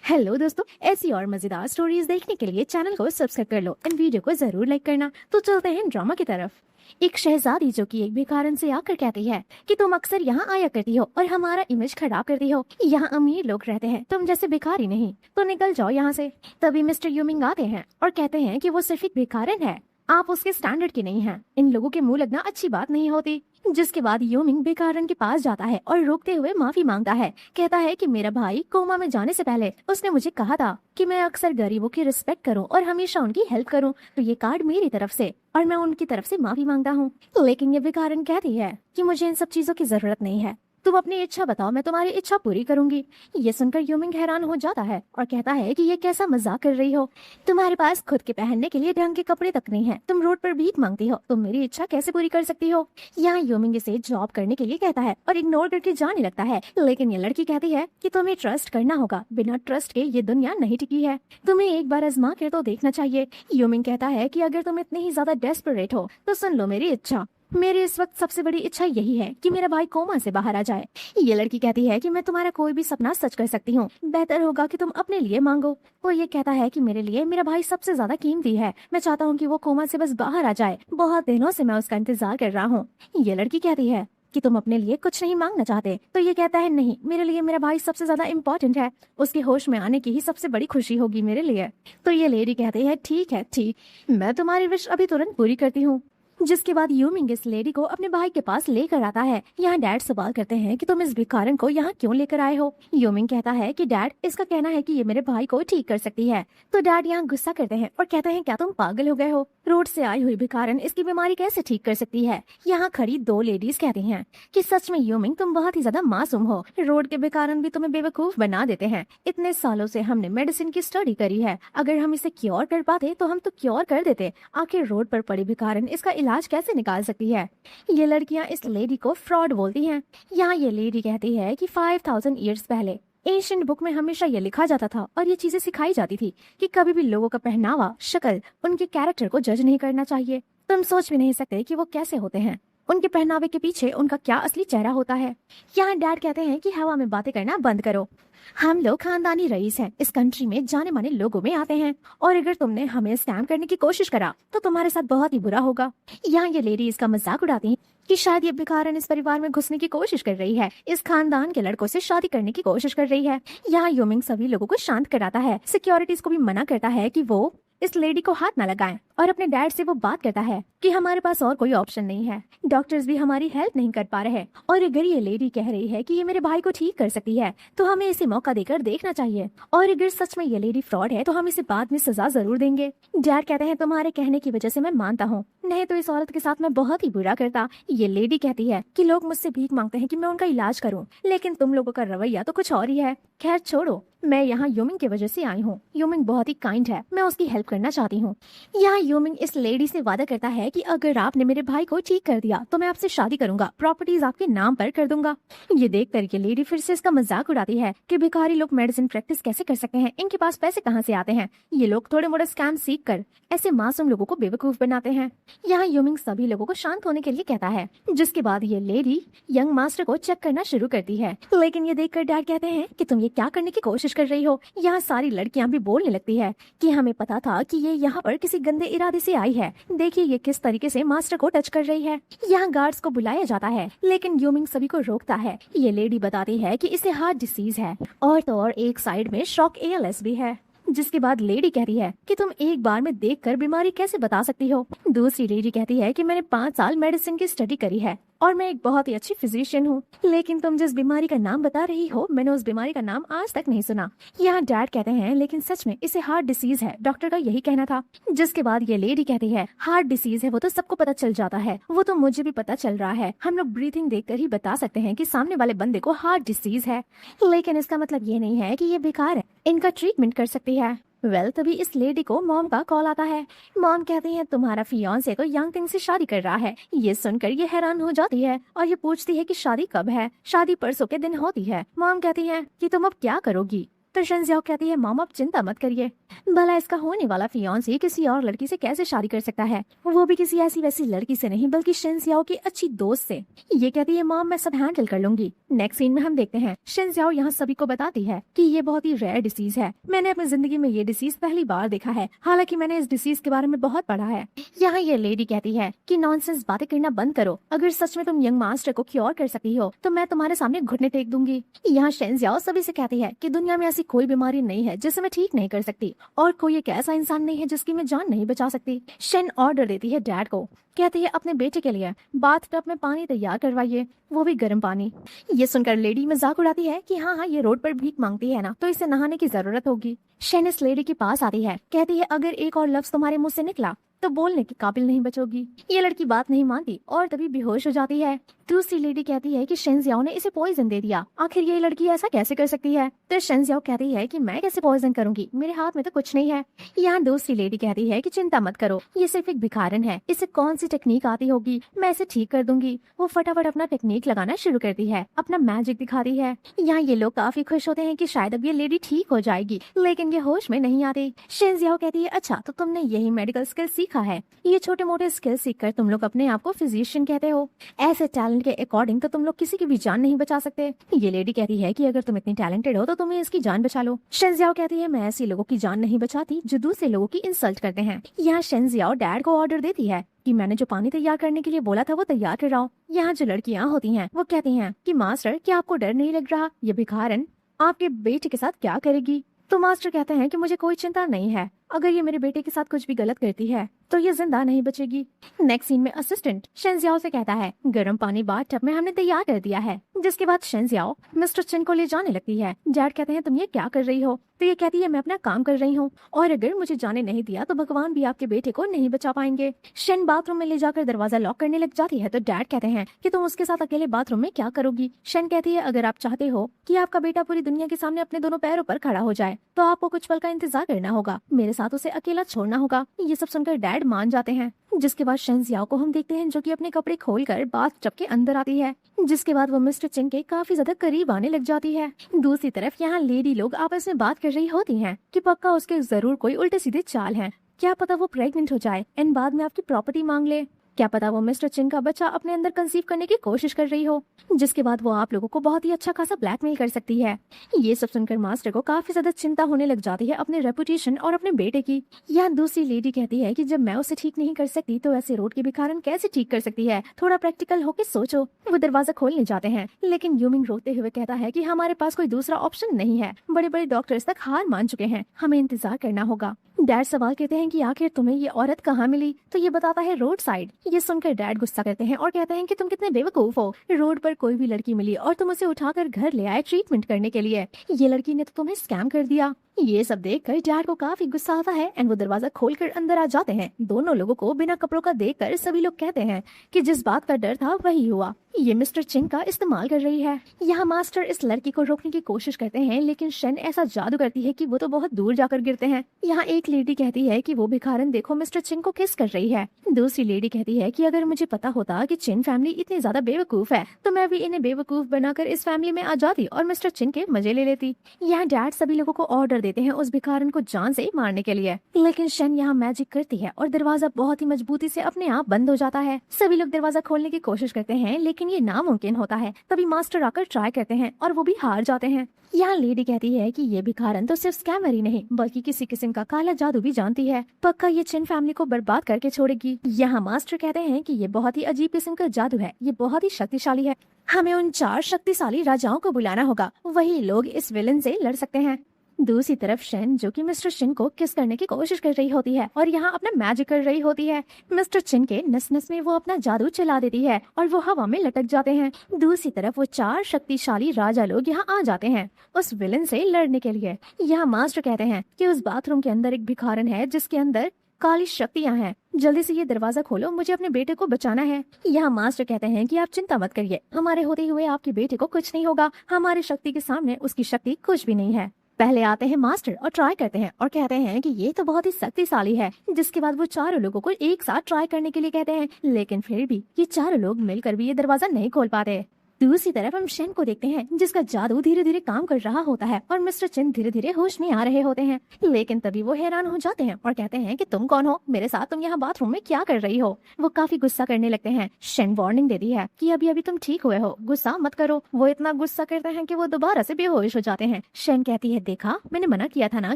Hello दोस्तों, ऐसी और मजेदार स्टोरीज देखने के लिए चैनल को सब्सक्राइब कर लो एंड वीडियो को जरूर लाइक करना। तो चलते हैं ड्रामा की तरफ। एक शहजादी जो कि एक भिखारन से आकर कहती है कि तुम अक्सर यहाँ आया करती हो और हमारा इमेज खराब करती हो। यहाँ अमीर लोग रहते हैं, तुम जैसे भिखारी नहीं, तो निकल जाओ यहाँ से। तभी मिस्टर यूमिंग आते हैं और कहते हैं कि वो सिर्फ एक भिखारन है, आप उसके स्टैंडर्ड की नहीं हैं। इन लोगों के मुंह लगना अच्छी बात नहीं होती। जिसके बाद यूमिंग भिखारन के पास जाता है और रोकते हुए माफी मांगता है। कहता है कि मेरा भाई कोमा में जाने से पहले उसने मुझे कहा था कि मैं अक्सर गरीबों की रिस्पेक्ट करूं और हमेशा उनकी हेल्प करूं, तो ये कार्ड मेरी तरफ से और मैं उनकी तरफ से माफी मांगता हूं। लेकिन ये भिखारन कहती है कि मुझे इन सब चीजों की जरूरत नहीं है, तुम अपनी इच्छा बताओ, मैं तुम्हारी इच्छा पूरी करूंगी। ये सुनकर यूमिंग हैरान हो जाता है और कहता है कि ये कैसा मजाक कर रही हो, तुम्हारे पास खुद के पहनने के लिए ढंग के कपड़े तक नहीं है, तुम रोड पर भीख मांगती हो, तुम मेरी इच्छा कैसे पूरी कर सकती हो। यहाँ यूमिंग इसे जॉब करने के लिए कहता है और इग्नोर करके जाने लगता है। लेकिन ये लड़की कहती है कि तुम्हें ट्रस्ट करना होगा, बिना ट्रस्ट के ये दुनिया नहीं टिकी है, तुम्हें एक बार आजमा कर तो देखना चाहिए। यूमिंग कहता है कि अगर तुम इतनी ही ज्यादा डेस्परेट हो तो सुन लो मेरी इच्छा। मेरी इस वक्त सबसे बड़ी इच्छा यही है कि मेरा भाई कोमा से बाहर आ जाए। ये लड़की कहती है कि मैं तुम्हारा कोई भी सपना सच कर सकती हूँ, बेहतर होगा कि तुम अपने लिए मांगो। वो ये कहता है कि मेरे लिए मेरा भाई सबसे ज्यादा कीमती है, मैं चाहता हूँ कि वो कोमा से बस बाहर आ जाए, बहुत दिनों से मैं उसका इंतजार कर रहा हूँ। ये लड़की कहती है कि तुम अपने लिए कुछ नहीं मांगना चाहते, तो ये कहता है नहीं, मेरे लिए मेरा भाई सबसे ज्यादा इम्पोर्टेंट है, उसके होश में आने की ही सबसे बड़ी खुशी होगी मेरे लिए। तो ये लेडी कहती है ठीक है, ठीक, मैं तुम्हारी विश अभी तुरंत पूरी करती हूँ। जिसके बाद यूमिंग इस लेडी को अपने भाई के पास लेकर आता है। यहाँ डैड सवाल करते हैं कि तुम इस भिखारन को यहाँ क्यों लेकर आए हो। यूमिंग कहता है कि डैड, इसका कहना है कि ये मेरे भाई को ठीक कर सकती है। तो डैड यहाँ गुस्सा करते हैं और कहते हैं क्या तुम पागल हो गए हो, रोड से आई हुई भिखारन इसकी बीमारी कैसे ठीक कर सकती है। यहाँ खड़ी दो लेडीज कहती हैं कि सच में यूमिंग तुम बहुत ही ज्यादा मासूम हो, रोड के भिखारन भी तुम्हें बेवकूफ बना देते हैं। इतने सालों से हमने मेडिसिन की स्टडी करी है, अगर हम इसे क्योर कर पाते तो हम तो क्योर कर देते, आखिर रोड पर पड़ी भिखारन इसका इलाज कैसे निकाल सकती है। ये लड़कियां इस लेडी को फ्रॉड बोलती हैं। यहाँ ये लेडी कहती है कि 5000 ईयर्स पहले एशियंट बुक में हमेशा ये लिखा जाता था और ये चीजें सिखाई जाती थी कि कभी भी लोगों का पहनावा, शक्ल, उनके कैरेक्टर को जज नहीं करना चाहिए। तुम सोच भी नहीं सकते कि वो कैसे होते हैं, उनके पहनावे के पीछे उनका क्या असली चेहरा होता है। यहाँ डैड कहते हैं कि हवा में बातें करना बंद करो, हम लोग खानदानी रईस हैं, इस कंट्री में जाने माने लोगों में आते हैं और अगर तुमने हमें स्कैम करने की कोशिश करा तो तुम्हारे साथ बहुत ही बुरा होगा। यहाँ ये लेडी इसका मजाक उड़ाती है कि शायद ये भिखारन इस परिवार में घुसने की कोशिश कर रही है, इस खानदान के लड़कों से शादी करने की कोशिश कर रही है। यहाँ यूमिंग सभी लोगों को शांत कराता है, सिक्योरिटीज को भी मना करता है कि वो इस लेडी को हाथ न लगाएं और अपने डैड से वो बात करता है कि हमारे पास और कोई ऑप्शन नहीं है, डॉक्टर्स भी हमारी हेल्प नहीं कर पा रहे और अगर ये लेडी कह रही है कि ये मेरे भाई को ठीक कर सकती है तो हमें इसे मौका देकर देखना चाहिए और अगर सच में ये लेडी फ्रॉड है तो हम इसे बाद में सजा जरूर देंगे। डैड कहते हैं तुम्हारे कहने की वजह से मैं मानता हूँ, नहीं तो इस औरत के साथ मैं बहुत ही बुरा करता। ये लेडी कहती है कि लोग मुझसे भीख मांगते हैं कि मैं उनका इलाज करूँ, लेकिन तुम लोगों का रवैया तो कुछ और ही है। खैर छोड़ो, मैं यहाँ यूमिंग की वजह से आई हूँ, यूमिंग बहुत ही काइंड है, मैं उसकी हेल्प करना चाहती हूँ। यहाँ यूमिंग इस लेडी से वादा करता है कि अगर आपने मेरे भाई को ठीक कर दिया तो मैं आपसे शादी करूंगा, प्रॉपर्टीज आपके नाम पर कर दूंगा। ये देख कर ये लेडी फिर से इसका मजाक उड़ाती है कि भिखारी लोग मेडिसिन प्रैक्टिस कैसे कर सकते हैं, इनके पास पैसे कहाँ से आते हैं, ये लोग थोड़े मोड़े स्कैम सीख कर ऐसे मासूम लोगों को बेवकूफ बनाते हैं। यहाँ यूमिंग सभी लोगों को शांत होने के लिए कहता है। जिसके बाद ये लेडी यंग मास्टर को चेक करना शुरू करती है, लेकिन ये देखकर डैड कहते हैं कि तुम ये क्या करने की कोशिश कर रही हो। यहाँ सारी लड़कियां भी बोलने लगती है कि हमें पता था कि ये यहाँ पर किसी गंदे इरादे से आई है, देखिए ये किस तरीके से मास्टर को टच कर रही है। यहाँ गार्ड्स को बुलाया जाता है लेकिन यूमिंग सभी को रोकता है। ये लेडी बताती है कि इसे हार्ट डिसीज है और तो और एक साइड में शॉक ALS भी है। जिसके बाद लेडी कहती है कि तुम एक बार में देखकर बीमारी कैसे बता सकती हो। दूसरी लेडी कहती है कि मैंने 5 साल मेडिसिन की स्टडी करी है और मैं एक बहुत ही अच्छी फिजिशियन हूँ, लेकिन तुम जिस बीमारी का नाम बता रही हो मैंने उस बीमारी का नाम आज तक नहीं सुना। यहाँ डैड कहते हैं लेकिन सच में इसे हार्ट डिसीज है, डॉक्टर का यही कहना था। जिसके बाद ये लेडी कहती है हार्ट डिसीज है वो तो सबको पता चल जाता है, वो तो मुझे भी पता चल रहा है, हम लोग ब्रीथिंग देखकर ही बता सकते हैं कि सामने वाले बंदे को हार्ट डिसीज है, लेकिन इसका मतलब ये नहीं है कि ये बेकार है, इनका ट्रीटमेंट कर सकती है। तभी इस लेडी को मॉम का कॉल आता है। मॉम कहती है तुम्हारा फियांसे को यंग थिंग से शादी कर रहा है। ये सुनकर ये हैरान हो जाती है और ये पूछती है कि शादी कब है। शादी परसों के दिन होती है। मॉम कहती है कि तुम अब क्या करोगी। तो शेंजियाओ कहती है मॉम आप चिंता मत करिए, भला इसका होने वाला फियांसे किसी और लड़की से कैसे शादी कर सकता है, वो भी किसी ऐसी वैसी लड़की से नहीं बल्कि शेंजियाओ की अच्छी दोस्त से। ये कहती है मॉम मैं सब हैंडल कर लूंगी। नेक्स्ट सीन में हम देखते हैं शेंजियाओ यहाँ सभी को बताती है कि ये बहुत ही रेयर डिसीज है, मैंने अपनी जिंदगी में ये डिसीज पहली बार देखा है, हालांकि मैंने इस डिसीज के बारे में बहुत पढ़ा है। यहाँ ये लेडी कहती है कि नॉनसेंस बातें करना बंद करो, अगर सच में तुम यंग मास्टर को क्योर कर सकती हो तो मैं तुम्हारे सामने घुटने टेक दूंगी। यहाँ शेंजियाओ सभी से कहती है कि दुनिया में ऐसी कोई बीमारी नहीं है जिसे मैं ठीक नहीं कर सकती, और कोई एक ऐसा इंसान नहीं है जिसकी मैं जान नहीं बचा सकती। शेन ऑर्डर देती है डैड को, कहती है अपने बेटे के लिए बाथटब में पानी तैयार करवाइए, वो भी गर्म पानी। ये सुनकर लेडी मजाक उड़ाती है कि हाँ ये रोड पर भीख मांगती है ना तो इसे नहाने की जरूरत होगी। शेन इस लेडी के पास आती है, कहती है अगर एक और लफ्ज तुम्हारे मुंह से निकला तो बोलने के काबिल नहीं बचोगी। ये लड़की बात नहीं मानती और तभी बेहोश हो जाती है। दूसरी लेडी कहती है कि शेंजियाओ ने इसे पॉइजन दे दिया, आखिर ये लड़की ऐसा कैसे कर सकती है। तो शेंजियाओ कहती है कि मैं कैसे पॉइजन करूंगी, मेरे हाथ में तो कुछ नहीं है। यहाँ दूसरी लेडी कहती है कि चिंता मत करो, ये सिर्फ एक भिखारन है, इसे कौन सी टेक्निक आती होगी, मैं इसे ठीक कर दूंगी। वो फटाफट अपना टेक्निक लगाना शुरू करती है, अपना मैजिक दिखाती है। यहाँ ये लोग काफी खुश होते हैं कि शायद अब ये लेडी ठीक हो जाएगी, लेकिन ये होश में नहीं आती। शेंजियाओ कहती है अच्छा तो तुमने यही मेडिकल स्किल सीखा है, ये छोटे मोटे स्किल सीखकर तुम लोग अपने आप को फिजिशियन कहते हो, ऐसे टैलेंट के अकॉर्डिंग तो तुम लोग किसी की भी जान नहीं बचा सकते। ये लेडी कहती है कि अगर तुम इतनी टैलेंटेड हो तो तुम्हें इसकी जान बचा लो। शेंजियाओ कहती है मैं ऐसे लोगों की जान नहीं बचाती जो दूसरे लोगों की इंसल्ट करते हैं। यहाँ शेंजियाओ डैड को ऑर्डर देती है कि मैंने जो पानी तैयार करने के लिए बोला था वो तैयार कराओ। यहाँ जो लड़कियाँ होती हैं वो कहती हैं कि मास्टर क्या आपको डर नहीं लग रहा, ये भिखारन आपके बेटे के साथ क्या करेगी। तो मास्टर कहते हैं कि मुझे कोई चिंता नहीं है, अगर ये मेरे बेटे के साथ कुछ भी गलत करती है तो ये जिंदा नहीं बचेगी। नेक्स्ट सीन में असिस्टेंट शेंजियाओ से कहता है गर्म पानी बाथटब में हमने तैयार कर दिया है, जिसके बाद शेंजियाओ मिस्टर चिन को ले जाने लगती है। डैड कहते हैं तुम ये क्या कर रही हो, तो ये कहती है मैं अपना काम कर रही हूँ और अगर मुझे जाने नहीं दिया तो भगवान भी आपके बेटे को नहीं बचा पाएंगे। शेन बाथरूम में ले जाकर दरवाजा लॉक करने लग जाती है तो डैड कहते हैं कि तुम उसके साथ अकेले बाथरूम में क्या करोगी। शेन कहती है अगर आप चाहते हो कि आपका बेटा पूरी दुनिया के सामने अपने दोनों पैरों पर खड़ा हो जाए तो आपको कुछ पल का इंतजार करना होगा, मेरे साथ उसे अकेला छोड़ना होगा। ये सब सुनकर डैड मान जाते हैं। जिसके बाद शेंजियाओ को हम देखते हैं जो कि अपने कपड़े खोलकर बाथटब के अंदर आती है, जिसके बाद वो मिस्टर चिन के काफी ज्यादा करीब आने लग जाती है। दूसरी तरफ यहाँ लेडी लोग आपस में बात कर रही होती हैं कि पक्का उसके जरूर कोई उल्टे सीधे चाल हैं, क्या पता वो प्रेग्नेंट हो जाए एंड बाद में आपकी प्रॉपर्टी मांग ले, क्या पता वो मिस्टर चिन का बच्चा अपने अंदर कंसीव करने की कोशिश कर रही हो, जिसके बाद वो आप लोगों को बहुत ही अच्छा खासा ब्लैकमेल कर सकती है। ये सब सुनकर मास्टर को काफी ज्यादा चिंता होने लग जाती है अपने रेपुटेशन और अपने बेटे की। यहाँ दूसरी लेडी कहती है कि जब मैं उसे ठीक नहीं कर सकती तो ऐसे रोड के भिखारन कैसे ठीक कर सकती है, थोड़ा प्रैक्टिकल होके सोचो। वो दरवाजा खोलने जाते हैं लेकिन यूमिंग रोते हुए कहता है कि हमारे पास कोई दूसरा ऑप्शन नहीं है, बड़े बड़े डॉक्टर्स तक हार मान चुके हैं, हमें इंतजार करना होगा। डैड सवाल कहते हैं कि आखिर तुम्हें ये औरत कहाँ मिली, तो ये बताता है रोड साइड। ये सुनकर डैड गुस्सा करते हैं और कहते हैं कि तुम कितने बेवकूफ हो, रोड पर कोई भी लड़की मिली और तुम उसे उठाकर घर ले आए ट्रीटमेंट करने के लिए, ये लड़की ने तो तुम्हें स्कैम कर दिया। ये सब देखकर डैड को काफी गुस्सा आता है एंड वो दरवाजा खोलकर अंदर आ जाते हैं। दोनों लोगों को बिना कपड़ों का देखकर सभी लोग कहते हैं कि जिस बात का डर था वही हुआ, ये मिस्टर चिन का इस्तेमाल कर रही है। यहाँ मास्टर इस लड़की को रोकने की कोशिश करते हैं लेकिन शेन ऐसा जादू करती है कि वो तो बहुत दूर जाकर गिरते हैं। यहाँ एक लेडी कहती है कि वो भिखारन देखो मिस्टर चिन को किस कर रही है। दूसरी लेडी कहती है कि अगर मुझे पता होता कि चिन फैमिली इतनी ज्यादा बेवकूफ है तो मैं भी इन्हें बेवकूफ बनाकर इस फैमिली में आ जाती और मिस्टर चिन के मजे ले लेती। यहाँ डैड सभी लोगों को ऑर्डर देते हैं उस भिखारन को जान से मारने के लिए, लेकिन शेन यहाँ मैजिक करती है और दरवाजा बहुत ही मजबूती से अपने आप बंद हो जाता है। सभी लोग दरवाजा खोलने की कोशिश करते हैं लेकिन ये नामुमकिन होता है। तभी मास्टर आकर ट्राई करते हैं और वो भी हार जाते हैं। यहाँ लेडी कहती है कि ये भिखारन तो सिर्फ स्कैमर ही नहीं बल्कि किसी किस्म का काला जादू भी जानती है, पक्का ये चिन फैमिली को बर्बाद करके छोड़ेगी। यहाँ मास्टर कहते हैं कि ये बहुत ही अजीब किस्म का जादू है, ये बहुत ही शक्तिशाली है, हमें उन 4 शक्तिशाली राजाओं को बुलाना होगा, वही लोग इस विलन से लड़ सकते हैं। दूसरी तरफ शेन जो कि मिस्टर चिन को किस करने की कोशिश कर रही होती है और यहाँ अपना मैजिक कर रही होती है। मिस्टर चिन के नस नस में वो अपना जादू चला देती है और वो हवा में लटक जाते हैं। दूसरी तरफ वो 4 शक्तिशाली राजा लोग यहाँ आ जाते हैं उस विलन से लड़ने के लिए। यहाँ मास्टर कहते हैं कि उस बाथरूम के अंदर एक भिखारन है जिसके अंदर काली शक्तियाँ हैं, जल्दी से ये दरवाजा खोलो, मुझे अपने बेटे को बचाना है। यहाँ मास्टर कहते हैं कि आप चिंता मत करिए, हमारे होते हुए आपके बेटे को कुछ नहीं होगा, हमारी शक्ति के सामने उसकी शक्ति कुछ भी नहीं है। पहले आते हैं मास्टर और ट्राई करते हैं और कहते हैं कि ये तो बहुत ही शक्तिशाली है, जिसके बाद वो 4 लोगों को एक साथ ट्राई करने के लिए कहते हैं, लेकिन फिर भी ये 4 लोग मिलकर भी ये दरवाजा नहीं खोल पाते। दूसरी तरफ हम शेन को देखते हैं जिसका जादू धीरे धीरे काम कर रहा होता है और मिस्टर चिन धीरे धीरे होश में आ रहे होते हैं। लेकिन तभी वो हैरान हो जाते हैं और कहते हैं कि तुम कौन हो, मेरे साथ तुम यहाँ बाथरूम में क्या कर रही हो। वो काफी गुस्सा करने लगते हैं। शेन वार्निंग देती है कि अभी अभी तुम ठीक हुए हो, गुस्सा मत करो। वो इतना गुस्सा करते हैं कि वो दोबारा से बेहोश हो जाते हैं। शेन कहती है देखा, मैंने मना किया था ना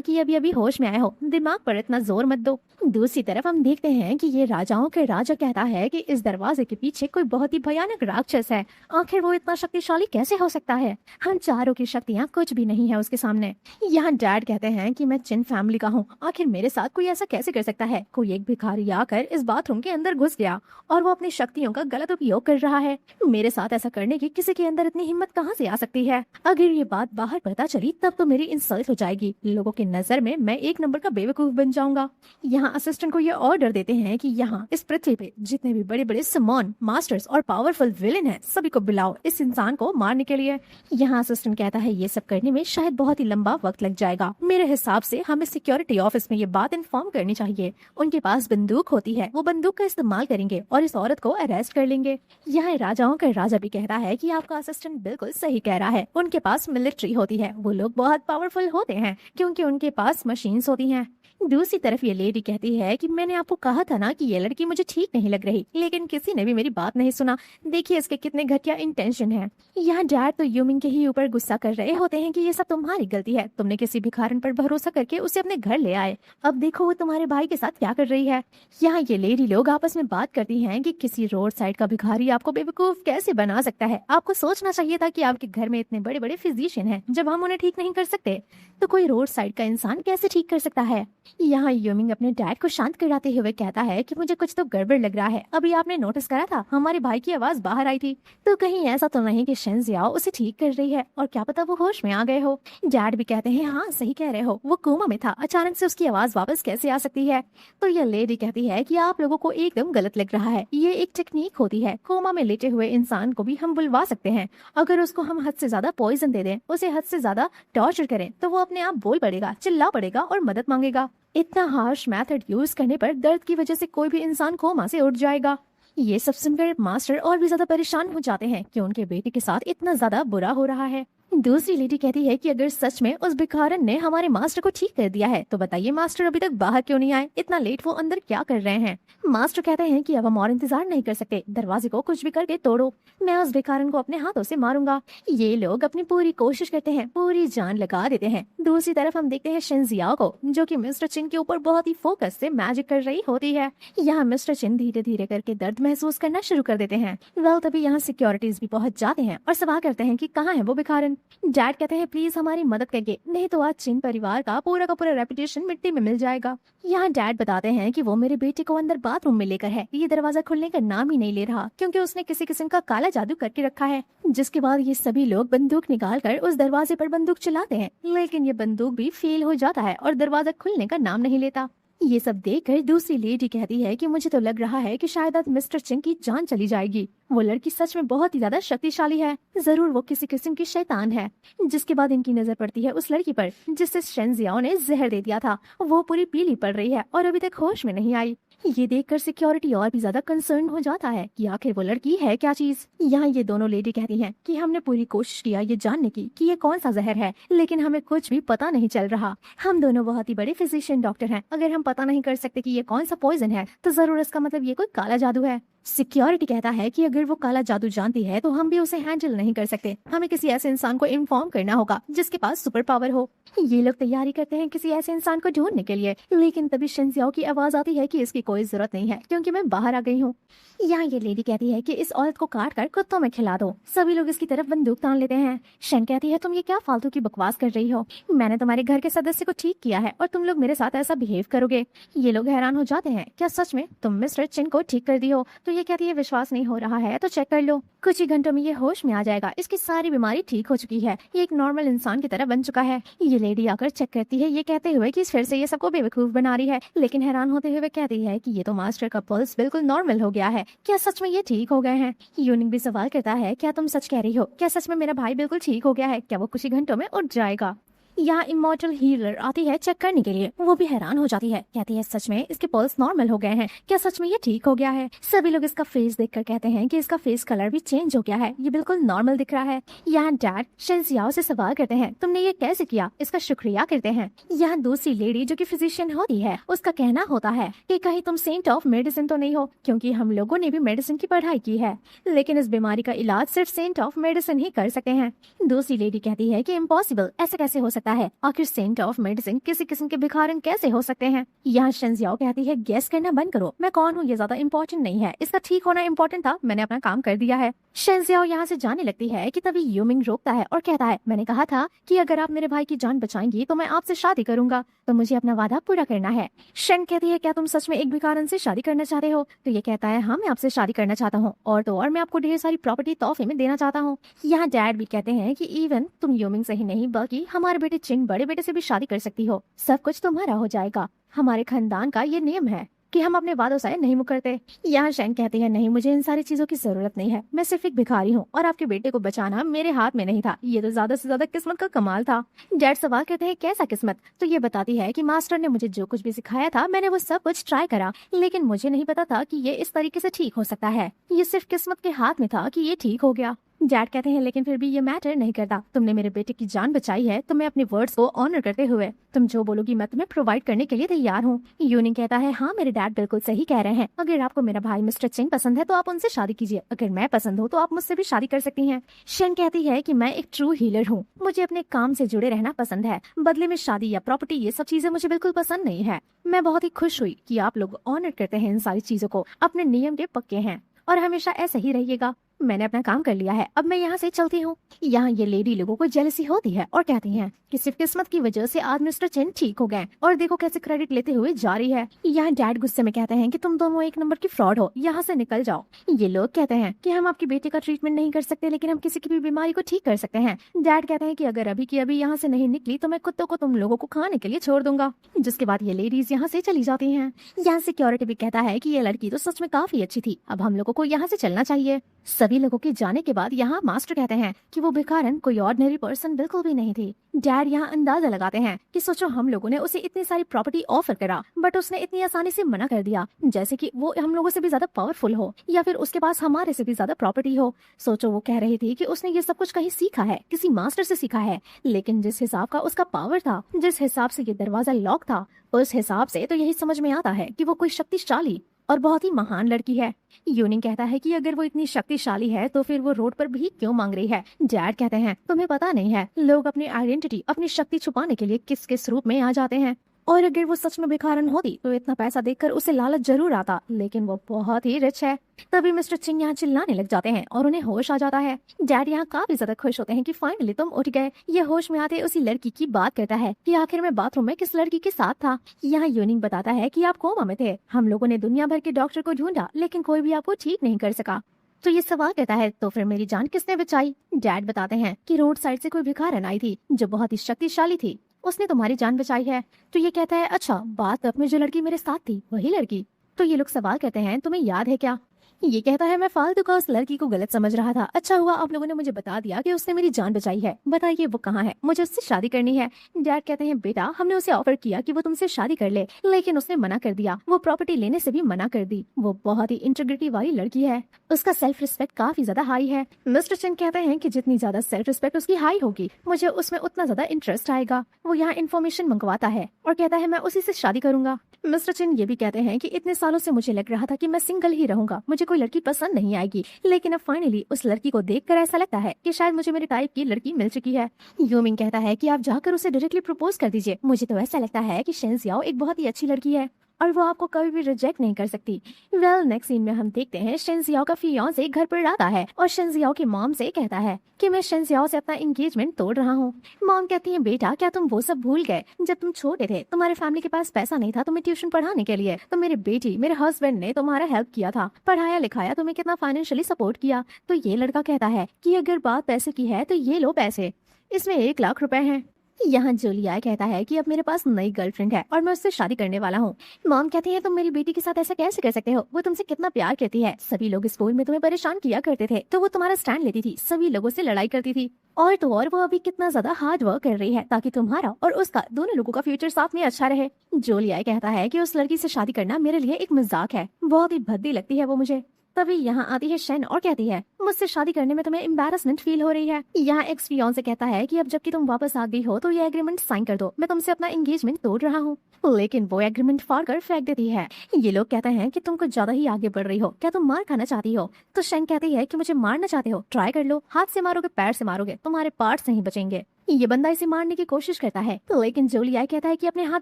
कि अभी अभी होश में आए हो, दिमाग पर इतना जोर मत दो। दूसरी तरफ हम देखते हैं कि ये राजाओं के राजा कहता है कि इस दरवाजे के पीछे कोई बहुत ही भयानक राक्षस है। आखिर वो इतना शक्तिशाली कैसे हो सकता है? हम चारों की शक्तियाँ कुछ भी नहीं है उसके सामने। यहाँ डैड कहते हैं कि मैं चिन फैमिली का हूँ, आखिर मेरे साथ कोई ऐसा कैसे कर सकता है? कोई एक भिखारी आकर इस बाथरूम के अंदर घुस गया और वो अपनी शक्तियों का गलत उपयोग कर रहा है। मेरे साथ ऐसा करने की किसी के अंदर इतनी हिम्मत कहाँ से आ सकती है? अगर ये बात बाहर पता चली तब तो मेरी इंसल्ट हो जाएगी। लोगों की नजर में मैं एक नंबर का बेवकूफ बन जाऊंगा। यहाँ असिस्टेंट को ये ऑर्डर देते हैं कि यहाँ इस पृथ्वी पे जितने भी बड़े बड़े समॉन मास्टर्स और पावरफुल विलेन हैं सभी को बुलाओ इस इंसान को मारने के लिए। यहाँ असिस्टेंट कहता है ये सब करने में शायद बहुत ही लंबा वक्त लग जाएगा। मेरे हिसाब से हमें सिक्योरिटी ऑफिस में ये बात इन्फॉर्म करनी चाहिए। उनके पास बंदूक होती है, वो बंदूक का इस्तेमाल करेंगे और इस औरत को अरेस्ट कर लेंगे। यहाँ राजाओं का राजा भी कहता है कि आपका असिस्टेंट बिल्कुल सही कह रहा है। उनके पास मिलिट्री होती है, वो लोग बहुत पावरफुल होते हैं क्योंकि उनके पास मशीन्स होती हैं। दूसरी तरफ ये लेडी कहती है कि मैंने आपको कहा था ना कि ये लड़की मुझे ठीक नहीं लग रही, लेकिन किसी ने भी मेरी बात नहीं सुना। देखिए इसके कितने घटिया इंटेंशन है। यहाँ डैड तो यूमिंग के ही ऊपर गुस्सा कर रहे होते हैं कि ये सब तुम्हारी गलती है, तुमने किसी भिखारन पर भरोसा करके उसे अपने घर ले आए। अब देखो वो तुम्हारे भाई के साथ क्या कर रही है। यहाँ ये लेडी लोग आपस में बात करती हैं कि किसी रोड साइड का भिखारी आपको बेवकूफ कैसे बना सकता है। आपको सोचना चाहिए था कि आपके घर में इतने बड़े बड़े फिजिशियन हैं, जब हम उन्हें ठीक नहीं कर सकते तो कोई रोड साइड का इंसान कैसे ठीक कर सकता है। यहाँ यूमिंग अपने डैड को शांत कराते हुए कहता है कि मुझे कुछ तो गड़बड़ लग रहा है। अभी आपने नोटिस करा था हमारे भाई की आवाज बाहर आई थी, तो कहीं ऐसा तो नहीं कि शेन जियाओ उसे ठीक कर रही है और क्या पता वो होश में आ गए हो। डैड भी कहते हैं हाँ सही कह रहे हो, वो कोमा में था, अचानक से उसकी आवाज वापस कैसे आ सकती है। तो यह लेडी कहती है कि आप लोगों को एकदम गलत लग रहा है, ये एक टेक्निक होती है। कोमा में लेटे हुए इंसान को भी हम बुलवा सकते हैं। अगर उसको हम हद से ज्यादा पॉइजन दे दें, उसे हद से ज्यादा टॉर्चर करें, तो वो अपने आप बोल पड़ेगा, चिल्ला पड़ेगा और मदद मांगेगा। इतना हार्श मेथड यूज करने पर दर्द की वजह से कोई भी इंसान कोमा से उठ जाएगा। ये सब सुनकर मास्टर और भी ज्यादा परेशान हो जाते हैं कि उनके बेटे के साथ इतना ज्यादा बुरा हो रहा है। दूसरी लेडी कहती है कि अगर सच में उस भिखारन ने हमारे मास्टर को ठीक कर दिया है तो बताइए मास्टर अभी तक बाहर क्यों नहीं आए, इतना लेट वो अंदर क्या कर रहे हैं। मास्टर कहते हैं कि अब हम और इंतजार नहीं कर सकते, दरवाजे को कुछ भी करके तोड़ो, मैं उस भिखारन को अपने हाथों से मारूंगा। ये लोग अपनी पूरी कोशिश करते हैं, पूरी जान लगा देते हैं। दूसरी तरफ हम देखते हैं शेन जियाओ को जो कि मिस्टर चिन के ऊपर बहुत ही फोकस से मैजिक कर रही होती है। यहाँ मिस्टर चिन धीरे धीरे करके दर्द महसूस करना शुरू कर देते हैं। तभी यहाँ सिक्योरिटीज भी पहुंच जाते हैं और सवाल करते हैं कि कहाँ है वो भिखारन। डैड कहते हैं प्लीज हमारी मदद करिए, नहीं तो आज चिन परिवार का पूरा रेपुटेशन मिट्टी में मिल जाएगा। यहाँ डैड बताते हैं कि वो मेरे बेटे को अंदर बाथरूम में लेकर है, ये दरवाजा खुलने का नाम ही नहीं ले रहा क्योंकि उसने किसी किस्म का काला जादू करके रखा है। जिसके बाद ये सभी लोग बंदूक निकाल कर उस दरवाजे पर बंदूक चलाते हैं, लेकिन ये बंदूक भी फेल हो जाता है और दरवाजा खुलने का नाम नहीं लेता। ये सब देखकर दूसरी लेडी कहती है कि मुझे तो लग रहा है कि शायद आज मिस्टर चिन की जान चली जाएगी। वो लड़की सच में बहुत ही ज्यादा शक्तिशाली है, जरूर वो किसी किस्म की शैतान है। जिसके बाद इनकी नजर पड़ती है उस लड़की पर जिससे शेन जियाओ ने जहर दे दिया था। वो पूरी पीली पड़ रही है और अभी तक होश में नहीं आई। ये देखकर सिक्योरिटी और भी ज्यादा कंसर्न हो जाता है कि आखिर वो लड़की है क्या चीज। यहाँ ये दोनों लेडी कहती हैं कि हमने पूरी कोशिश किया ये जानने की कि ये कौन सा जहर है, लेकिन हमें कुछ भी पता नहीं चल रहा। हम दोनों बहुत ही बड़े फिजिशियन डॉक्टर हैं, अगर हम पता नहीं कर सकते कि ये कौन सा पॉइजन है तो जरूर इसका मतलब ये कोई काला जादू है। सिक्योरिटी कहता है कि अगर वो काला जादू जानती है तो हम भी उसे हैंडल नहीं कर सकते, हमें किसी ऐसे इंसान को इन्फॉर्म करना होगा जिसके पास सुपर पावर हो। ये लोग तैयारी करते हैं किसी ऐसे इंसान को ढूंढने के लिए, लेकिन तभी शेन जियाओ की आवाज आती है कि इसकी कोई जरूरत नहीं है क्योंकि मैं बाहर आ गई हूँ। यहाँ ये लेडी कहती है कि इस औरत को काट कर कुत्तों में खिला दो। सभी लोग इसकी तरफ बंदूक तान लेते हैं। शेन कहती है तुम ये क्या फालतू की बकवास कर रही हो, मैंने तुम्हारे घर के सदस्य को ठीक किया है और तुम लोग मेरे साथ ऐसा बिहेव करोगे। ये लोग हैरान हो जाते हैं, क्या सच में तुम मिस्टर चिन को ठीक कर दी हो? तो ये कहती है विश्वास नहीं हो रहा है तो चेक कर लो, कुछ ही घंटों में ये होश में आ जाएगा, इसकी सारी बीमारी ठीक हो चुकी है, ये एक नॉर्मल इंसान की तरह बन चुका है। ये लेडी आकर चेक करती है, ये कहते हुए कि फिर से ये सबको बेवकूफ बना रही है, लेकिन हैरान होते हुए कहती है कि ये तो मास्टर का पल्स बिल्कुल नॉर्मल हो गया है, क्या सच में ये ठीक हो गए हैं? यूनिक भी सवाल करता है क्या तुम सच कह रही हो, क्या सच में मेरा भाई बिल्कुल ठीक हो गया है, क्या वो कुछ ही घंटों में उठ जाएगा? यहाँ इमोर्टल हीलर आती है चेक करने के लिए। वो भी हैरान हो जाती है, कहती है सच में इसके पल्स नॉर्मल हो गए हैं, क्या सच में ये ठीक हो गया है? सभी लोग इसका फेस देखकर कहते हैं कि इसका फेस कलर भी चेंज हो गया है, ये बिल्कुल नॉर्मल दिख रहा है। यहाँ डैड शेंजियाओ से सवाल करते हैं तुमने ये कैसे किया, इसका शुक्रिया करते हैं। यहाँ दूसरी लेडी जो कि फिजिशियन होती है उसका कहना होता है कि कहीं तुम सेंट ऑफ मेडिसिन तो नहीं हो, क्योंकि हम लोगों ने भी मेडिसिन की पढ़ाई की है, लेकिन इस बीमारी का इलाज सिर्फ सेंट ऑफ मेडिसिन ही कर सकते हैं। दूसरी लेडी कहती है कि इम्पॉसिबल, ऐसा कैसे हो सकता है, आखिर सेंट ऑफ मेडिसिन किसी किस्म के भिखारन कैसे हो सकते हैं? यहाँ शेंजियाओ कहती है गेस करना बंद करो, मैं कौन हूँ ये ज्यादा इम्पोर्टेंट नहीं है, इसका ठीक होना इम्पोर्टेंट था, मैंने अपना काम कर दिया है। शेंजियाओ यहाँ से जाने लगती है कि तभी यूमिंग रोकता है और कहता है मैंने कहा था कि अगर आप मेरे भाई की जान बचाएंगी तो मैं आपसे शादी करूंगा, तो मुझे अपना वादा पूरा करना है। शन कहती है क्या तुम सच में एक भिखारन से शादी करना चाहते हो? तो ये कहता है हाँ मैं आपसे शादी करना चाहता हूँ, और तो और मैं आपको ढेर सारी प्रॉपर्टी तोहफे में देना चाहता हूँ। यहाँ डैड भी कहते हैं कि इवन तुम यूमिंग से ही नहीं बल्कि हमारे बेटे चिंग बड़े बेटे से भी शादी कर सकती हो, सब कुछ तुम्हारा हो जाएगा। हमारे खानदान का ये नियम है कि हम अपने वादों से नहीं मुकरते। यहाँ शैन कहती है नहीं, मुझे इन सारी चीजों की जरूरत नहीं है, मैं सिर्फ एक भिखारी हूँ और आपके बेटे को बचाना मेरे हाथ में नहीं था, ये तो ज्यादा से ज्यादा किस्मत का कमाल था। डैड सवाल करते हैं कैसा किस्मत? तो ये बताती है कि मास्टर ने मुझे जो कुछ भी सिखाया था मैंने वो सब कुछ ट्राई करा, लेकिन मुझे नहीं पता था कि ये इस तरीके से ठीक हो सकता है, ये सिर्फ किस्मत के हाथ में था कि ये ठीक हो गया। डैड कहते हैं लेकिन फिर भी ये मैटर नहीं करता, तुमने मेरे बेटे की जान बचाई है तो मैं अपने वर्ड्स को ऑनर करते हुए तुम जो बोलोगी मैं तुम्हें प्रोवाइड करने के लिए तैयार हूँ। यूनिंग कहता है हाँ मेरे डैड बिल्कुल सही कह रहे हैं, अगर आपको मेरा भाई मिस्टर चिंग पसंद है तो आप उनसे शादी कीजिए, अगर मैं पसंद हूँ तो आप मुझसे भी शादी कर सकती हैं। शेन कहती है कि मैं एक ट्रू हीलर हूँ, मुझे अपने काम से जुड़े रहना पसंद है, बदले में शादी या प्रॉपर्टी ये सब चीजें मुझे बिल्कुल पसंद नहीं है। मैं बहुत ही खुश हुई कि आप लोग ऑनर करते हैं इन सारी चीजों को, अपने नियम के पक्के हैं और हमेशा ऐसा ही रहिएगा। मैंने अपना काम कर लिया है, अब मैं यहाँ से चलती हूँ। यहाँ ये लेडी लोगों को जेलसी होती है और कहती हैं कि सिर्फ किस्मत की वजह से आज मिस्टर चिन ठीक हो गए और देखो कैसे क्रेडिट लेते हुए जा रही है। यहाँ डैड गुस्से में कहते हैं कि तुम दोनों एक नंबर की फ्रॉड हो, यहाँ से निकल जाओ। ये लोग कहते हैं कि हम आपकी बेटी का ट्रीटमेंट नहीं कर सकते, लेकिन हम किसी की भी बीमारी को ठीक कर सकते हैं। डैड कहते हैं कि अगर अभी की अभी यहाँ से नहीं निकली तो मैं कुत्तों को तुम लोगों को खाने के लिए छोड़ दूंगा। जिसके बाद ये लेडीज यहाँ से चली जाती हैं। यहाँ सिक्योरिटी भी कहता है कि ये लड़की तो सच में काफी अच्छी थी, अब हम लोगों को यहाँ से चलना चाहिए। सभी लोगों के जाने के बाद यहाँ मास्टर कहते हैं कि वो भिखारन कोई ऑर्डिनरी पर्सन बिल्कुल भी नहीं थी। डैड यहाँ अंदाजा लगाते हैं कि सोचो हम लोगों ने उसे इतनी सारी प्रॉपर्टी ऑफर करा बट उसने इतनी आसानी से मना कर दिया, जैसे कि वो हम लोगों से भी ज्यादा पावरफुल हो या फिर उसके पास हमारे से भी ज्यादा प्रॉपर्टी हो। सोचो वो कह रही थी कि उसने ये सब कुछ कहीं सीखा है, किसी मास्टर से सीखा है, लेकिन जिस हिसाब का उसका पावर था, जिस हिसाब से ये दरवाजा लॉक था, उस हिसाब से तो यही समझ में आता है कि वो कोई शक्तिशाली और बहुत ही महान लड़की है। यूनिंग कहता है कि अगर वो इतनी शक्तिशाली है तो फिर वो रोड पर भी क्यों मांग रही है? डैड कहते हैं तुम्हें पता नहीं है, लोग अपनी आइडेंटिटी, अपनी शक्ति छुपाने के लिए किस किस रूप में आ जाते हैं, और अगर वो सच में भिखारन होती तो इतना पैसा देखकर उसे लालच जरूर आता, लेकिन वो बहुत ही रिच है। तभी मिस्टर चिंग यहाँ चिल्लाने लग जाते हैं और उन्हें होश आ जाता है। डैड यहाँ काफी ज्यादा खुश होते हैं कि फाइनली तुम उठ गए। ये होश में आते उसी लड़की की बात करता है कि आखिर में बाथरूम में किस लड़की के साथ था। यहाँ यूनिंग बताता है कि आप कोमा में थे, हम लोगों ने दुनिया भर के डॉक्टर को ढूंढा लेकिन कोई भी आपको ठीक नहीं कर सका। तो ये सवाल कहता है तो फिर मेरी जान किसने बचाई? डैड बताते हैं कि रोड साइड से कोई भिखारन आई थी जो बहुत ही शक्तिशाली थी, उसने तुम्हारी जान बचाई है। तो ये कहता है अच्छा, बात अब में जो लड़की मेरे साथ थी वही लड़की? तो ये लोग सवाल कहते हैं तुम्हें याद है क्या? ये कहता है मैं फालतू का उस लड़की को गलत समझ रहा था, अच्छा हुआ आप लोगों ने मुझे बता दिया कि उसने मेरी जान बचाई है, बताइए वो कहाँ है, मुझे उससे शादी करनी है। डैड कहते हैं बेटा हमने उसे ऑफर किया कि वो तुमसे शादी कर ले, लेकिन उसने मना कर दिया, वो प्रॉपर्टी लेने से भी मना कर दी। वो बहुत ही इंटीग्रिटी वाली लड़की है, उसका सेल्फ रिस्पेक्ट काफी ज्यादा हाई है। मिस्टर चिंग कहते हैं कि जितनी ज्यादा सेल्फ रिस्पेक्ट उसकी हाई होगी मुझे उसमें उतना ज्यादा इंटरेस्ट आएगा। वो यहाँ इन्फॉर्मेशन मंगवाता है और कहता है मैं उसी से शादी करूंगा। मिस्टर चिन ये भी कहते हैं कि इतने सालों से मुझे लग रहा था कि मैं सिंगल ही रहूंगा, मुझे कोई लड़की पसंद नहीं आएगी, लेकिन अब फाइनली उस लड़की को देखकर ऐसा लगता है कि शायद मुझे मेरे टाइप की लड़की मिल चुकी है। यूमिंग कहता है कि आप जाकर उसे डायरेक्टली प्रपोज कर दीजिए, मुझे तो ऐसा लगता है कि शेंजियाओ एक बहुत ही अच्छी लड़की है और वो आपको कभी भी रिजेक्ट नहीं कर सकती। वेल नेक्स्ट सीन में हम देखते हैं शेंजियाओ का फियांसे घर पर आता है और शेंजियाओ की मॉम से कहता है कि मैं शेंजियाओ से अपना एंगेजमेंट तोड़ रहा हूँ। मॉम कहती है बेटा क्या तुम वो सब भूल गए, जब तुम छोटे थे तुम्हारे फैमिली के पास पैसा नहीं था तुम्हें ट्यूशन पढ़ाने के लिए, तो मेरे बेटी मेरे हस्बैंड ने तुम्हारा हेल्प किया था, पढ़ाया लिखाया, तुम्हें कितना फाइनेंशियली सपोर्ट किया। तो ये लड़का कहता है कि अगर बात पैसे की है तो ये लो पैसे, इसमें 1 लाख रुपए हैं। यहाँ जूलिया कहता है कि अब मेरे पास नई गर्लफ्रेंड है और मैं उससे शादी करने वाला हूँ। मॉम कहती है तुम मेरी बेटी के साथ ऐसा कैसे कर सकते हो, वो तुमसे कितना प्यार करती है, सभी लोग स्कूल में तुम्हें परेशान किया करते थे तो वो तुम्हारा स्टैंड लेती थी, सभी लोगों से लड़ाई करती थी, और तो और वो अभी कितना ज्यादा हार्ड वर्क कर रही है ताकि तुम्हारा और उसका दोनों लोगों का फ्यूचर साथ में अच्छा रहे। जूलिया कहता है कि उस लड़की से शादी करना मेरे लिए एक मजाक है, बहुत ही भद्दी लगती है वो मुझे। तभी यहाँ आती है शेन और कहती है मुझसे शादी करने में तुम्हें एम्बैरेसमेंट फील हो रही है। यहाँ एक्स फियांसे कहता है कि अब जबकि तुम वापस आ गई हो तो ये एग्रीमेंट साइन कर दो, मैं तुमसे अपना एंगेजमेंट तोड़ रहा हूँ। लेकिन वो एग्रीमेंट फाड़ कर फेंक देती है। ये लोग कहते हैं कि तुम कुछ ज्यादा ही आगे बढ़ रही हो, क्या तुम मार खाना चाहती हो? तो शेन कहती है कि मुझे मारना चाहते हो, ट्राई कर लो, हाथ से मारोगे पैर से मारोगे, तुम्हारे पार्ट्स नहीं बचेंगे। ये बंदा इसे मारने की कोशिश करता है लेकिन जूलिया कहता है कि अपने हाथ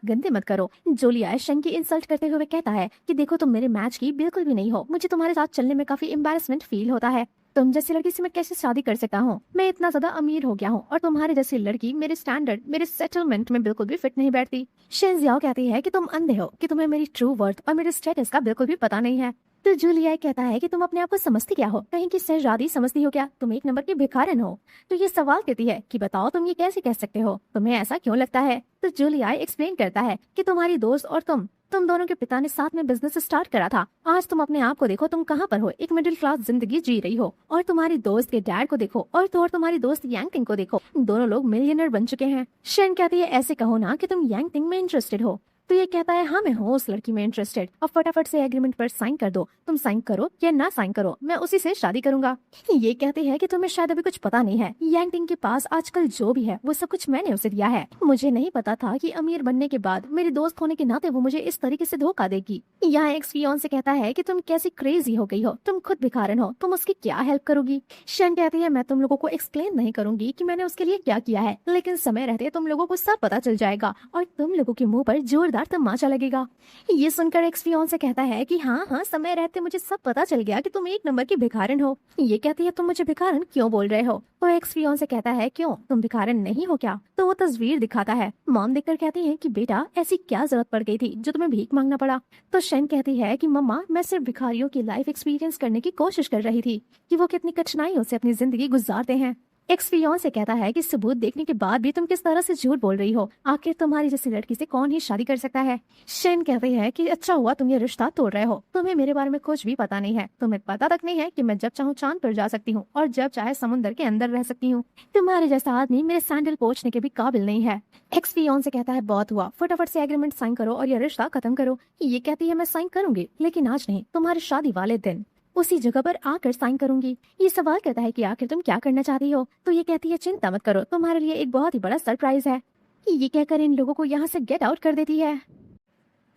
गंदे मत करो। जूलिया शेन की इंसल्ट करते हुए कहता है कि देखो तुम मेरे मैच की बिल्कुल भी नहीं हो, मुझे तुम्हारे साथ चलने में काफी एम्बैरेसमेंट फील होता है, तुम जैसी लड़की से मैं कैसे शादी कर सकता हूँ, मैं इतना ज्यादा अमीर हो गया हूँ और तुम्हारे जैसी लड़की मेरे स्टैंडर्ड मेरे सेटलमेंट में बिल्कुल भी फिट नहीं बैठती। शेन जियाओ कहती है कि तुम अंधे हो, कि तुम्हें मेरी ट्रू वर्थ और मेरे स्टेटस का बिल्कुल भी पता नहीं है। तो जूलिया कहता है कि तुम अपने आप को समझती क्या हो, कहीं की शहजादी समझती हो क्या, तुम एक नंबर की भिखारन हो। तो ये सवाल करती है कि बताओ तुम ये कैसे कह सकते हो, तुम्हें ऐसा क्यों लगता है? तो जूलिया एक्सप्लेन करता है कि तुम्हारी दोस्त और तुम दोनों के पिता ने साथ में बिजनेस स्टार्ट करा था, आज तुम अपने आप को देखो तुम कहाँ पर हो, एक मिडिल क्लास जिंदगी जी रही हो, और तुम्हारी दोस्त के डैड को देखो और तो और तुम्हारी दोस्त यांग टिंग को देखो, दोनों लोग मिलियनर बन चुके हैं। शेन कहती है ऐसे कहो ना कि तुम यांग टिंग में इंटरेस्टेड हो। तो ये कहता है हाँ मैं हूँ उस लड़की में इंटरेस्टेड, अब फटाफट से एग्रीमेंट पर साइन कर दो, तुम साइन करो या ना साइन करो, मैं उसी से शादी करूंगा। ये कहती है कि तुम्हें शायद अभी कुछ पता नहीं है, यांग टिंग के पास आजकल जो भी है वो सब कुछ मैंने उसे दिया है, मुझे नहीं पता था कि अमीर बनने के बाद मेरी दोस्त होने के नाते वो मुझे इस तरीके से धोखा देगी। यहाँ एक्स फियांसे कहता है कि तुम कैसी क्रेजी हो गई हो, तुम खुद भिखारन हो, तुम उसकी क्या हेल्प करोगी? शेन कहती है मैं तुम लोगों को एक्सप्लेन नहीं करूंगी कि मैंने उसके लिए क्या किया है, लेकिन समय रहते तुम लोगों को सब पता चल जाएगा और तुम लोगों के मुंह पर जोरदार तमाचा लगेगा। ये सुनकर एक्स फियांसे कहता है कि हाँ समय रहते मुझे सब पता चल गया कि तुम एक नंबर की भिखारन हो। ये कहती है तुम मुझे भिखारन क्यों बोल रहे हो? तो एक्स फियांसे कहता है क्यों तुम भिखारन नहीं हो क्या? तो वो तस्वीर दिखाता है। मॉम देखकर कहती है कि बेटा ऐसी क्या जरूरत पड़ गई थी जो तुम्हें भीख मांगना पड़ा? तो शेन कहती है कि मम्मा मैं सिर्फ भिखारियों की लाइफ एक्सपीरियंस करने की कोशिश कर रही थी कि वो कितनी कठिनाइयों से अपनी जिंदगी गुजारते हैं। एक्स फियांसे कहता है कि सबूत देखने के बाद भी तुम किस तरह से झूठ बोल रही हो, आखिर तुम्हारी जैसी लड़की से कौन ही शादी कर सकता है? शेन कहती है कि अच्छा हुआ तुम ये रिश्ता तोड़ रहे हो, तुम्हें मेरे बारे में कुछ भी पता नहीं है, तुम्हें पता तक नहीं है कि मैं जब चाहूँ चांद पर जा सकती हूँ और जब चाहे समुद्र के अंदर रह सकती हूँ, तुम्हारे जैसा आदमी मेरे सैंडल पोंछने के भी काबिल नहीं है। एक्स फियांसे कहता है बहुत हुआ, फटाफट से एग्रीमेंट साइन करो और ये रिश्ता खत्म करो। ये कहती है मैं साइन करूंगी लेकिन आज नहीं, तुम्हारी शादी वाले दिन उसी जगह पर आकर साइन करूंगी। ये सवाल करता है कि आखिर तुम क्या करना चाहती हो? तो ये कहती है चिंता मत करो, तुम्हारे लिए एक बहुत ही बड़ा सरप्राइज है। ये कहकर इन लोगों को यहाँ से गेट आउट कर देती है।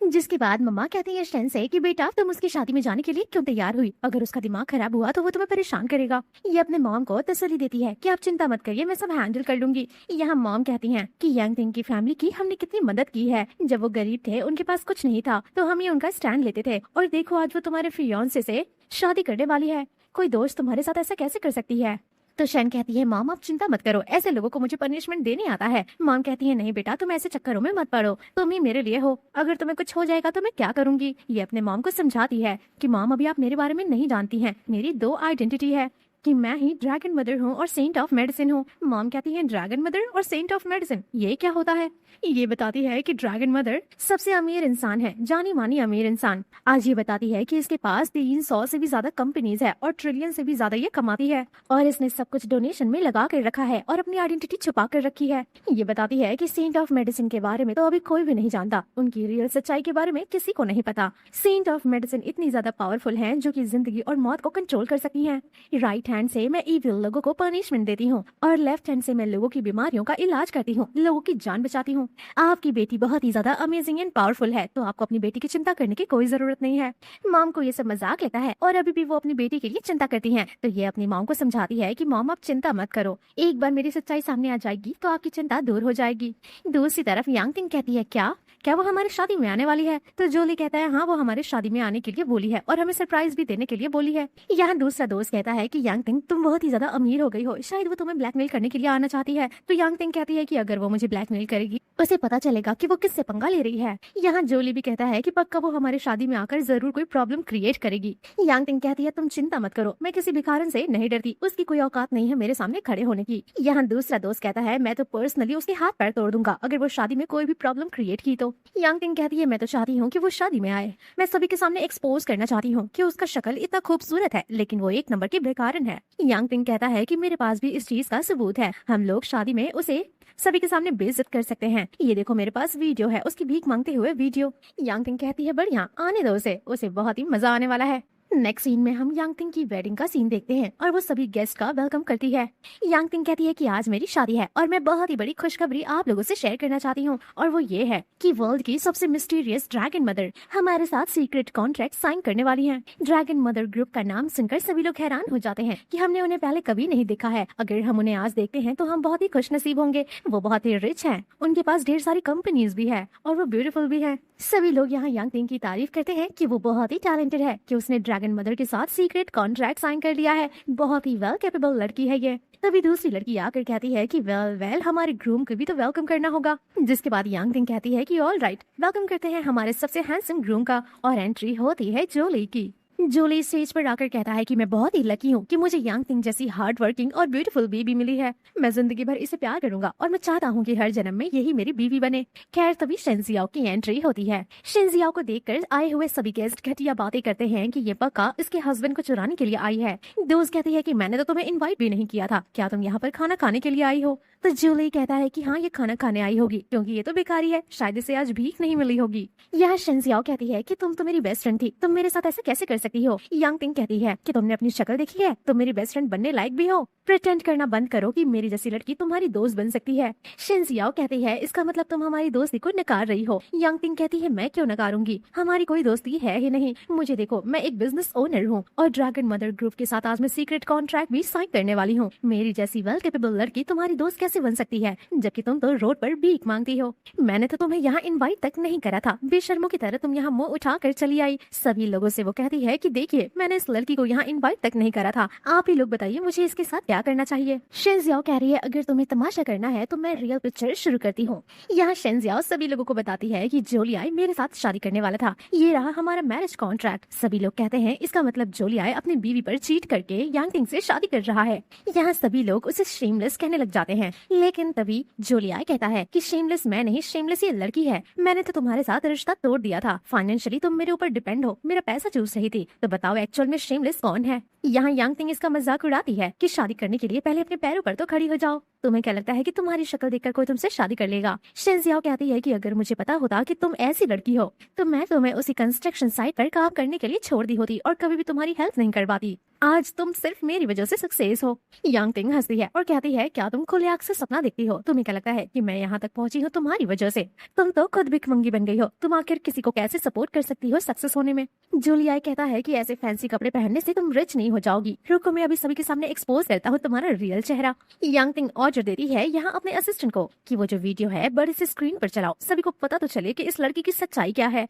जिसके बाद मम्मा कहती है शेन से कि बेटा तुम उसकी शादी में जाने के लिए क्यों तैयार हुई, अगर उसका दिमाग खराब हुआ तो वो तुम्हें परेशान करेगा। ये अपने मॉम को तसल्ली देती है कि आप चिंता मत करिए, मैं सब हैंडल कर लूंगी। यहाँ मॉम कहती हैं कि यांग टिंग की फैमिली की हमने कितनी मदद की है, जब वो गरीब थे उनके पास कुछ नहीं था तो हम ही उनका स्टैंड लेते थे, और देखो आज वो तुम्हारे फियांसे से शादी करने वाली है, कोई दोस्त तुम्हारे साथ ऐसा कैसे कर सकती है? तो शेन कहती है मॉम आप चिंता मत करो, ऐसे लोगों को मुझे पनिशमेंट देने आता है। मॉम कहती है नहीं बेटा तुम ऐसे चक्करों में मत पड़ो, तुम ही मेरे लिए हो, अगर तुम्हें कुछ हो जाएगा तो मैं क्या करूंगी? ये अपने मॉम को समझाती है कि मॉम अभी आप मेरे बारे में नहीं जानती हैं, मेरी दो आइडेंटिटी है कि मैं ही ड्रैगन मदर हूँ और सेंट ऑफ मेडिसिन हूँ। मॉम कहती है ड्रैगन मदर और सेंट ऑफ मेडिसिन ये क्या होता है? ये बताती है कि ड्रैगन मदर सबसे अमीर इंसान है, जानी मानी अमीर इंसान। आज ये बताती है कि इसके पास 300 से भी ज्यादा कंपनीज है और ट्रिलियन से भी ज्यादा ये कमाती है, और इसने सब कुछ डोनेशन में लगा कर रखा है और अपनी आइडेंटिटी छुपा कर रखी है। ये बताती है कि सेंट ऑफ मेडिसिन के बारे में तो अभी कोई भी नहीं जानता, उनकी रियल सच्चाई के बारे में किसी को नहीं पता। सेंट ऑफ मेडिसिन इतनी ज्यादा पावरफुल है जो कि जिंदगी और मौत को कंट्रोल कर सकती है। राइट हैंड से मैं इविल लोगों को पनिशमेंट देती हूँ और लेफ्ट हैंड से मैं लोगों की बीमारियों का इलाज करती हूँ, लोगों की जान बचाती हूँ। आपकी बेटी बहुत ही ज्यादा अमेजिंग एंड पावरफुल है, तो आपको अपनी बेटी की चिंता करने की कोई जरूरत नहीं है। मॉम को ये सब मजाक लेता है और अभी भी वो अपनी बेटी के लिए चिंता करती हैं। तो ये अपनी मॉम को समझाती है कि मॉम आप चिंता मत करो, एक बार मेरी सच्चाई सामने आ जाएगी तो आपकी चिंता दूर हो जाएगी। दूसरी तरफ यांग टिंग कहती है क्या वो हमारी शादी में आने वाली है? तो जोली कहता है हाँ वो हमारी शादी में आने के लिए बोली है और हमें सरप्राइज भी देने के लिए बोली है। यहाँ दूसरा दोस्त कहता है कि यांग टिंग तुम बहुत ही ज्यादा अमीर हो गई हो, शायद वो तुम्हें ब्लैकमेल करने के लिए आना चाहती है। तो यांग टिंग कहती है कि अगर वो मुझे ब्लैकमेल करेगी उसे पता चलेगा कि वो किससे पंगा ले रही है। यहाँ जोली भी कहता है कि पक्का वो हमारी शादी में आकर जरूर कोई प्रॉब्लम क्रिएट करेगी। यांग तिंग कहती है तुम चिंता मत करो, मैं किसी भिखारन से नहीं डरती, उसकी कोई औकात नहीं है मेरे सामने खड़े होने की। यहाँ दूसरा दोस्त कहता है मैं तो पर्सनली उसके हाथ पैर तोड़ दूंगा अगर वो शादी में कोई भी प्रॉब्लम क्रिएट की तो। यांग तिंग कहती है मैं तो चाहती हूँ कि वो शादी में आए, मैं सभी के सामने एक्सपोज करना चाहती हूँ कि उसका शक्ल इतना खूबसूरत है लेकिन वो एक नंबर की भिखारन है। यांग तिंग कहता है कि मेरे पास भी इस चीज का सबूत है, हम लोग शादी में उसे सभी के सामने बेइज्जत कर सकते हैं, ये देखो मेरे पास वीडियो है उसकी भीख मांगते हुए वीडियो। यांग तिंग कहती है बढ़िया, आने दो उसे बहुत ही मजा आने वाला है। नेक्स्ट सीन में हम यांग तिंग की वेडिंग का सीन देखते हैं और वो सभी गेस्ट का वेलकम करती है। यांग तिंग कहती है कि आज मेरी शादी है और मैं बहुत ही बड़ी खुशखबरी आप लोगों से शेयर करना चाहती हूँ और वो ये है कि वर्ल्ड की सबसे मिस्टीरियस ड्रैगन मदर हमारे साथ सीक्रेट कॉन्ट्रैक्ट साइन करने वाली है। ड्रैगन मदर ग्रुप का नाम सुनकर सभी लोग हैरान हो जाते हैं कि हमने उन्हें पहले कभी नहीं देखा है, अगर हम उन्हें आज देखते हैं तो हम बहुत ही खुश नसीब होंगे। वो बहुत ही रिच है, उनके पास ढेर सारी कंपनीज भी है और वो ब्यूटीफुल भी है। सभी लोग यहाँ यांग तिंग की तारीफ करते हैं कि वो बहुत ही टैलेंटेड है कि उसने ड्रैगन मदर के साथ सीक्रेट कॉन्ट्रैक्ट साइन कर लिया है, बहुत ही वेल कैपेबल लड़की है ये। तभी दूसरी लड़की आकर कहती है कि वेल हमारे ग्रूम को भी तो वेलकम करना होगा, जिसके बाद यांग तिंग कहती है कि ऑल राइट, वेलकम करते हैं हमारे सबसे हैंडसम ग्रूम का, और एंट्री होती है जोली की। जोली स्टेज पर आकर कहता है कि मैं बहुत ही लकी हूँ कि मुझे यांग तिंग जैसी हार्ड वर्किंग और ब्यूटीफुल बीवी मिली है, मैं जिंदगी भर इसे प्यार करूंगा और मैं चाहता हूँ कि हर जन्म में यही मेरी बीवी बने। खैर तभी शेंजियाओ की एंट्री होती है। शेंजियाओ को देखकर आए हुए सभी गेस्ट घटिया बातें करते हैं कि ये पक्का इसके हस्बैंड को चुराने के लिए आई है। दोस्त कहती है कि मैंने तो तुम्हें इन्वाइट भी नहीं किया था, क्या तुम यहाँ पर खाना खाने के लिए आई हो? तो जोली कहता है कि हाँ ये खाना खाने आई होगी क्योंकि ये तो भिखारी है, शायद इसे आज भीख नहीं मिली होगी। यह शेंजियाओ कहती है कि तुम तो मेरी बेस्ट फ्रेंड थी, तुम मेरे साथ ऐसे कैसे कर सकती हो? यांग तिंग कहती है कि तुमने अपनी शक्ल देखी है, तुम मेरी बेस्ट फ्रेंड बनने लायक भी हो, प्रिटेंड करना बंद करो कि मेरी जैसी लड़की तुम्हारी दोस्त बन सकती है। शेंजियाओ कहती है इसका मतलब तुम हमारी दोस्ती को नकार रही हो। यांग तिंग कहती है मैं क्यों नकारूंगी, हमारी कोई दोस्ती है ही नहीं, मुझे देखो मैं एक बिजनेस ओनर हूँ और ड्रैगन मदर ग्रुप के साथ आज मैं सीक्रेट कॉन्ट्रैक्ट भी साइन करने वाली हूँ। मेरी जैसी वेल कैपेबल लड़की तुम्हारी दोस्त कैसे बन सकती है जबकि तुम तो रोड पर भीख मांगती हो? मैंने तो तुम्हें यहाँ इनवाइट तक नहीं करा था, बेशर्मों की तरह तुम यहाँ मुंह उठा कर चली आई। सभी लोगों से वो कहती है कि देखिए मैंने इस लड़की को यहाँ इनवाइट तक नहीं करा था, आप ही लोग बताइए मुझे इसके साथ क्या करना चाहिए। शेंजियाओ कह रही है अगर तुम्हें तमाशा करना है तो मैं रियल पिक्चर शुरू करती हूँ। यहाँ शेंजियाओ सभी लोगों को बताती है कि जोलियाई मेरे साथ शादी करने वाला था, ये रहा हमारा मैरिज कॉन्ट्रैक्ट। सभी लोग कहते हैं इसका मतलब जोलियाई अपनी बीवी पर चीट करके यांग तिंग से शादी कर रहा है। यहाँ सभी लोग उसे शेमलेस कहने लग जाते हैं, लेकिन तभी जोलियाई कहता है कि शेमलेस मैं नहीं, शेमलेस ये लड़की है, मैंने तो तुम्हारे साथ रिश्ता तोड़ दिया था, फाइनेंशियली तुम मेरे ऊपर डिपेंड हो, मेरा पैसा चूस रही थी, तो बताओ एक्चुअल में शेमलेस कौन है? यहाँ यांग तिंग इसका मजाक उड़ाती है कि शादी करने के लिए पहले अपने पैरों पर तो खड़ी हो जाओ, तुम्हें क्या लगता है कि तुम्हारी शक्ल देखकर कोई तुमसे शादी कर लेगा? शेंजियाओ कहती है कि अगर मुझे पता होता कि तुम ऐसी लड़की हो तो मैं तुम्हें उसी कंस्ट्रक्शन साइट पर काम करने के लिए छोड़ दी होती और कभी भी तुम्हारी हेल्प नहीं करवाती, आज तुम सिर्फ मेरी वजह से सक्सेस हो। यांग तिंग हंसती है और कहती है क्या तुम खुले आंख से सपना देखती हो? तुम्हें क्या लगता है कि मैं यहाँ तक पहुँची हूँ तुम्हारी वजह से? तुम तो खुद भिखमंगी बन गई हो, तुम आखिर किसी को कैसे सपोर्ट कर सकती हो सक्सेस होने में? जोलियाई कहता है कि ऐसे फैंसी कपड़े पहनने से तुम रिच नहीं हो जाओगी, रुको मैं अभी सभी के सामने एक्सपोज करता हूँ तुम्हारा रियल चेहरा। यांग तिंग ऑर्डर देती है यहाँ अपने असिस्टेंट को कि वो जो वीडियो है बड़े से स्क्रीन पर चलाओ, सभी को पता तो चले कि इस लड़की की सच्चाई क्या है।